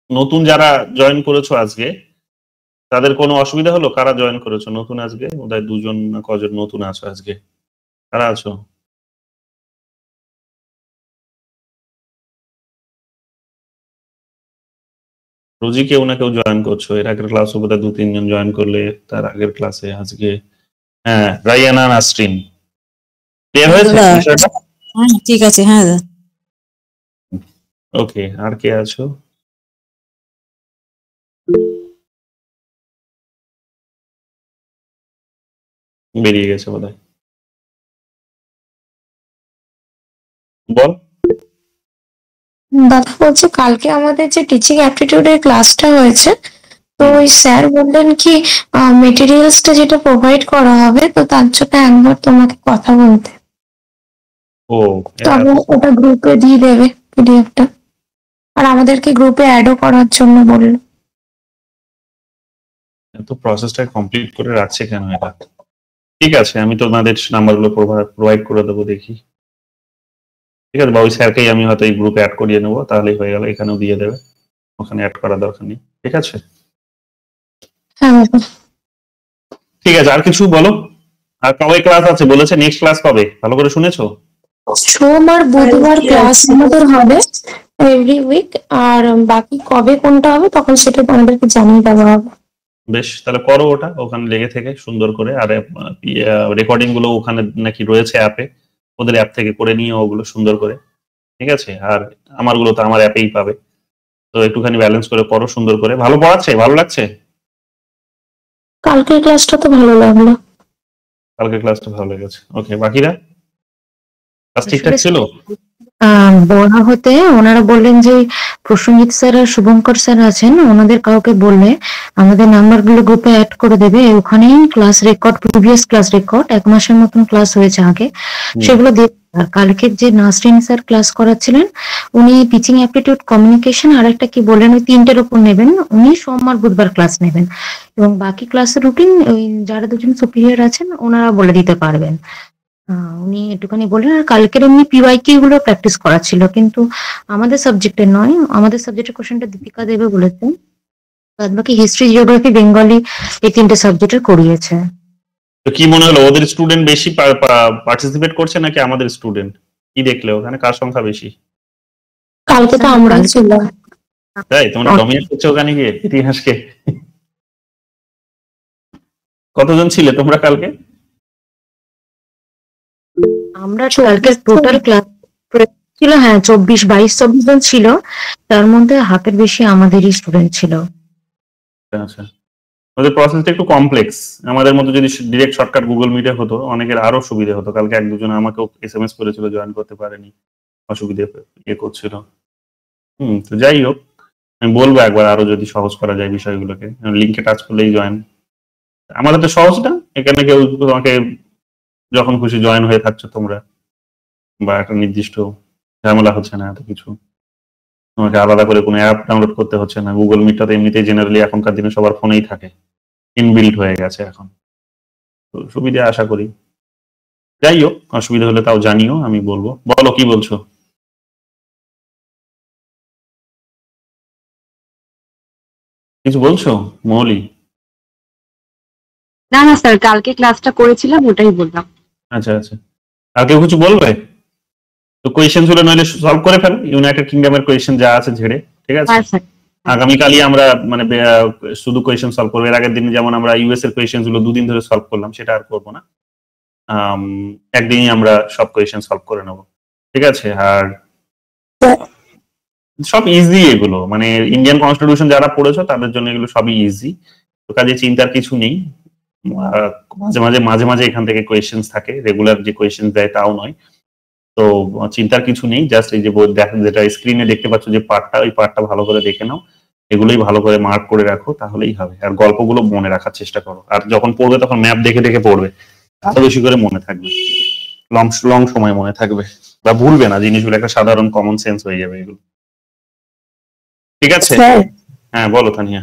নতুন যারা জয়েন করেছো আজকে, তাদের কোনো অসুবিধা হলো? কারা জয়েন করেছো নতুন আজকে? বোধহয় 2জন না কজন নতুন আছো আজকে। কারা আছো? রোজি কেউ না কেউ জয়েন করছো। এর আগের ক্লাসে বোধহয় 2 3 জন জয়েন করলে, তার আগের ক্লাসে আজকে। হ্যাঁ, রায়ানা নাসরিন। ক্লিয়ার হয়েছে বিষয়টা? ঠিক আছে। হ্যাঁ ওকে। আর কে আছো? বেরিয়ে গেছে বোধহয়। বল। দাদা বলছে কালকে আমাদের যে টিচিং অ্যাপটিটিউডের ক্লাসটা হয়েছে, তো ওই স্যার বললেন কি মেটেরিয়ালসটা যেটা প্রোভাইড করা হবে, তো তার জন্য একবার তোমাকে কথা বলতে। ও, তবে ওটা গ্রুপে দিয়ে দেবে পিডিএফটা, আর আমাদেরকে গ্রুপে অ্যাডও করার জন্য বললো। তো প্রসেসটা কমপ্লিট করে রাখছে কেন এটা? ঠিক আছে, আমি তোমাদের নাম্বারগুলো প্রোভাইড করে দেবো, দেখি। ঠিক আছে, বা ওই স্যারকেই আমি হয়তো এই গ্রুপে অ্যাড করিয়ে নেবো, তাহলেই হয়ে গেল। এখানেও দিয়ে দেবে, ওখানে অ্যাড করার দরকার নেই। ঠিক আছে? হ্যাঁ বাবা। ঠিক আছে, আর কিছু বলো। আর কবে ক্লাস আছে বলেছে? নেক্সট ক্লাস কবে? ভালো করে শুনেছো? সোম আর বুধবার ক্লাস আমাদের হবে এভরি উইক, আর বাকি কবে কোনটা হবে তখন সেটা আমাদেরকে জানিয়ে দেওয়া হবে। বেশ, তাহলে করো ওটা ওখানে লেগে থেকে সুন্দর করে। আর রেকর্ডিং গুলো ওখানে নাকি রয়েছে অ্যাপে, ওদের অ্যাপ থেকে করে নিয়ে ওগুলো সুন্দর করে। ঠিক আছে? আর আমারগুলো তো আমার অ্যাপেই পাবে। তো একটুখানি ব্যালেন্স করে করো সুন্দর করে। ভালো পড়াচ্ছে? ভালো লাগছে? কালকের ক্লাসটা তো ভালো লাগলো। কালকে ক্লাসটা ভালো লেগেছে। ওকে, বাকিরা ক্লাস ঠিকঠাক ছিল? বলা হতে ওনারা বললেন যে প্রসঙ্গিত স্যার আর শুভঙ্কর স্যার আছেন, ওনাদের কাউকে বললে আমাদের নাম্বারগুলো গ্রুপে অ্যাড করে দেবে। ওখানেই class record, previous class record 1 মাসের মতন ক্লাস হয়েছে আগে, সেগুলো দিয়ে। আর কালকের যে নাসরিন স্যার ক্লাস করাচ্ছিলেন, উনি টিচিং অ্যাপটিটিউড, কমিউনিকেশন আর একটা কি বললেন, ওই 3টের উপর নেবেন। উনি সোম আর বুধবার ক্লাস নেবেন, এবং বাকি ক্লাসের রুটিন ওই যারা 2জন সুপিরিয়র আছেন ওনারা বলে দিতে পারবেন। উনি একটুখানি বললেন। আর কালকের এমনি পিওয়াইকিউ গুলো প্র্যাকটিস করা ছিল, কিন্তু আমাদের সাবজেক্টের নয়। আমাদের সাবজেক্টের কোশ্চেনটা দীপিকা দেবে বলেছেন। বাদ বাকি হিস্ট্রি, জিওগ্রাফি, বেঙ্গলি এই 3টে সাবজেক্টের করিয়েছে। তো কি মনে হলো, ওদের স্টুডেন্ট বেশি পার্টিসিপেট করছে নাকি আমাদের স্টুডেন্ট? কি দেখলে ওখানে কার সংখ্যা বেশি? কালকে তো আমরা ছিলাম। তাই তোমরা ডমিনেট করছো ওখানে গিয়ে ইতিহাসকে? কতজন ছিলে তোমরা কালকে? আমরা কালকে টোটাল ক্লাস ছিল 24 জন ছিল, তার মধ্যে হাফের বেশি আমাদেরই স্টুডেন্ট ছিল। আচ্ছা, ওদের প্রসেসটা একটু কমপ্লেক্স। আমাদের মতো যদি ডিরেক্ট শর্টকাট গুগল মিটে হতো অনেকের আরো সুবিধা হতো। কালকে 1 2 জন আমাকেও SMS করেছিল, জয়েন করতে পারেনি, অসুবিধে করছিল। তো যাই হোক, আমি বলবো একবার আরো যদি সহজ করা যায় বিষয়গুলোকে, লিঙ্কে টাচ করলেই জয়েন। আমাদের তো সহজ না, এখানে কেউ তোমাকে যখন খুশি জয়েন হয়ে থাকছো তোমরা, বা একটা নির্দিষ্ট ঝামেলা হচ্ছে না এত কিছু, তোমাকে আলাদা করে কোনো অ্যাপ ডাউনলোড করতে হচ্ছে না। গুগল মিটটা তো এমনিতেই জেনারেলি এখনকার দিনে সবার ফোনেই থাকে, ইনবিল্ট হয়ে গেছে এখন, তো সুবিধা আশা করি। যাই হোক, অসুবিধা হলে তাও জানিও, আমি বলবো। বলো কি বলছো? কিছু বলছো মৌলি? না না স্যার, কালকে ক্লাসটা করেছিলাম ওটাই বললাম। আচ্ছা আচ্ছা, আর কেউ কিছু বলবে? তো কোয়েশ্চেন গুলো নইলে সলভ করে ফেলো, ইউনাইটেড কিংডমের কোয়েশ্চেন যা আছে ঝেড়ে, ঠিক আছে? হ্যাঁ স্যার। আগামীকালই আমরা মানে শুধু কোয়েশ্চেন সলভ করবো। এর আগের দিনে যেমন আমরা ইউএস এর কোয়েশ্চেন গুলো 2 দিন ধরে সলভ করলাম, সেটা আর করবো না। একদিনই আমরা সব কোয়েশ্চেন সলভ করে নেবো, ঠিক আছে? আর সব ইজি এগুলো, মানে ইন্ডিয়ান কনস্টিটিউশন যারা পড়েছো তাদের জন্য এগুলো সবই ইজি, তো কাজে চিন্তার কিছু নেই। মাঝে মাঝে এখান থেকে কোয়েশ্চেন থাকে, রেগুলার যে কোয়েশ্চেন দেয় তাও নয়, তো চিন্তার কিছু নেই। জাস্ট এই যে যেটা স্ক্রিনে দেখতে পাচ্ছ যে পার্টটা, ওই পার্টটা ভালো করে দেখে নাও, এগুলোই ভালো করে মার্ক করে রাখো, তাহলেই হবে। আর গল্পগুলো মনে রাখার চেষ্টা করো, আর যখন পড়বে তখন ম্যাপ দেখে দেখে পড়বে, আরো বেশি করে মনে থাকবে, লং সময় মনে থাকবে, বা ভুলবে না জিনিসগুলো, একটা সাধারণ কমন সেন্স হয়ে যাবে এগুলো, ঠিক আছে? স্যার, হ্যাঁ বলো তানিয়া।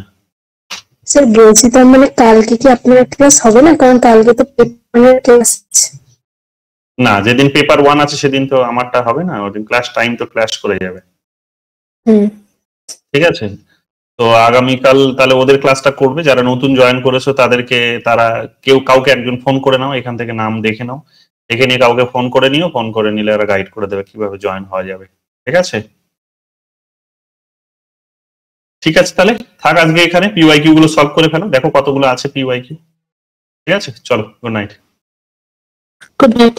স্যার বলছি তার মানে কালকে কি আপনার ক্লাস হবে না? কারণ কালকে তো পেপারের ক্লাস আছে। না, যেদিন পেপার 1 আছে সেদিন তো আমারটা হবে না, ওদিন ক্লাস টাইম তো ক্লাস করে যাবে, ঠিক আছে? তো আগামীকাল তাহলে ওদের ক্লাসটা করবে, যারা নতুন জয়েন করেছো তাদেরকে, তারা কাউকে একজন ফোন করে নাও, এখান থেকে নাম দেখে নাও, দেখে নিয়ে কাউকে ফোন করে নিও, ফোন করে নিলে ওরা গাইড করে দেবে কিভাবে জয়েন হওয়া যাবে, ঠিক আছে? ঠিক আছে, তাহলে থাক আজকে এখানে। পিওয়াইকিউ গুলো সলভ করে ফেলো, দেখো কতগুলো আছে পিওয়াইকিউ, ঠিক আছে? চলো, গুড নাইট। Good night.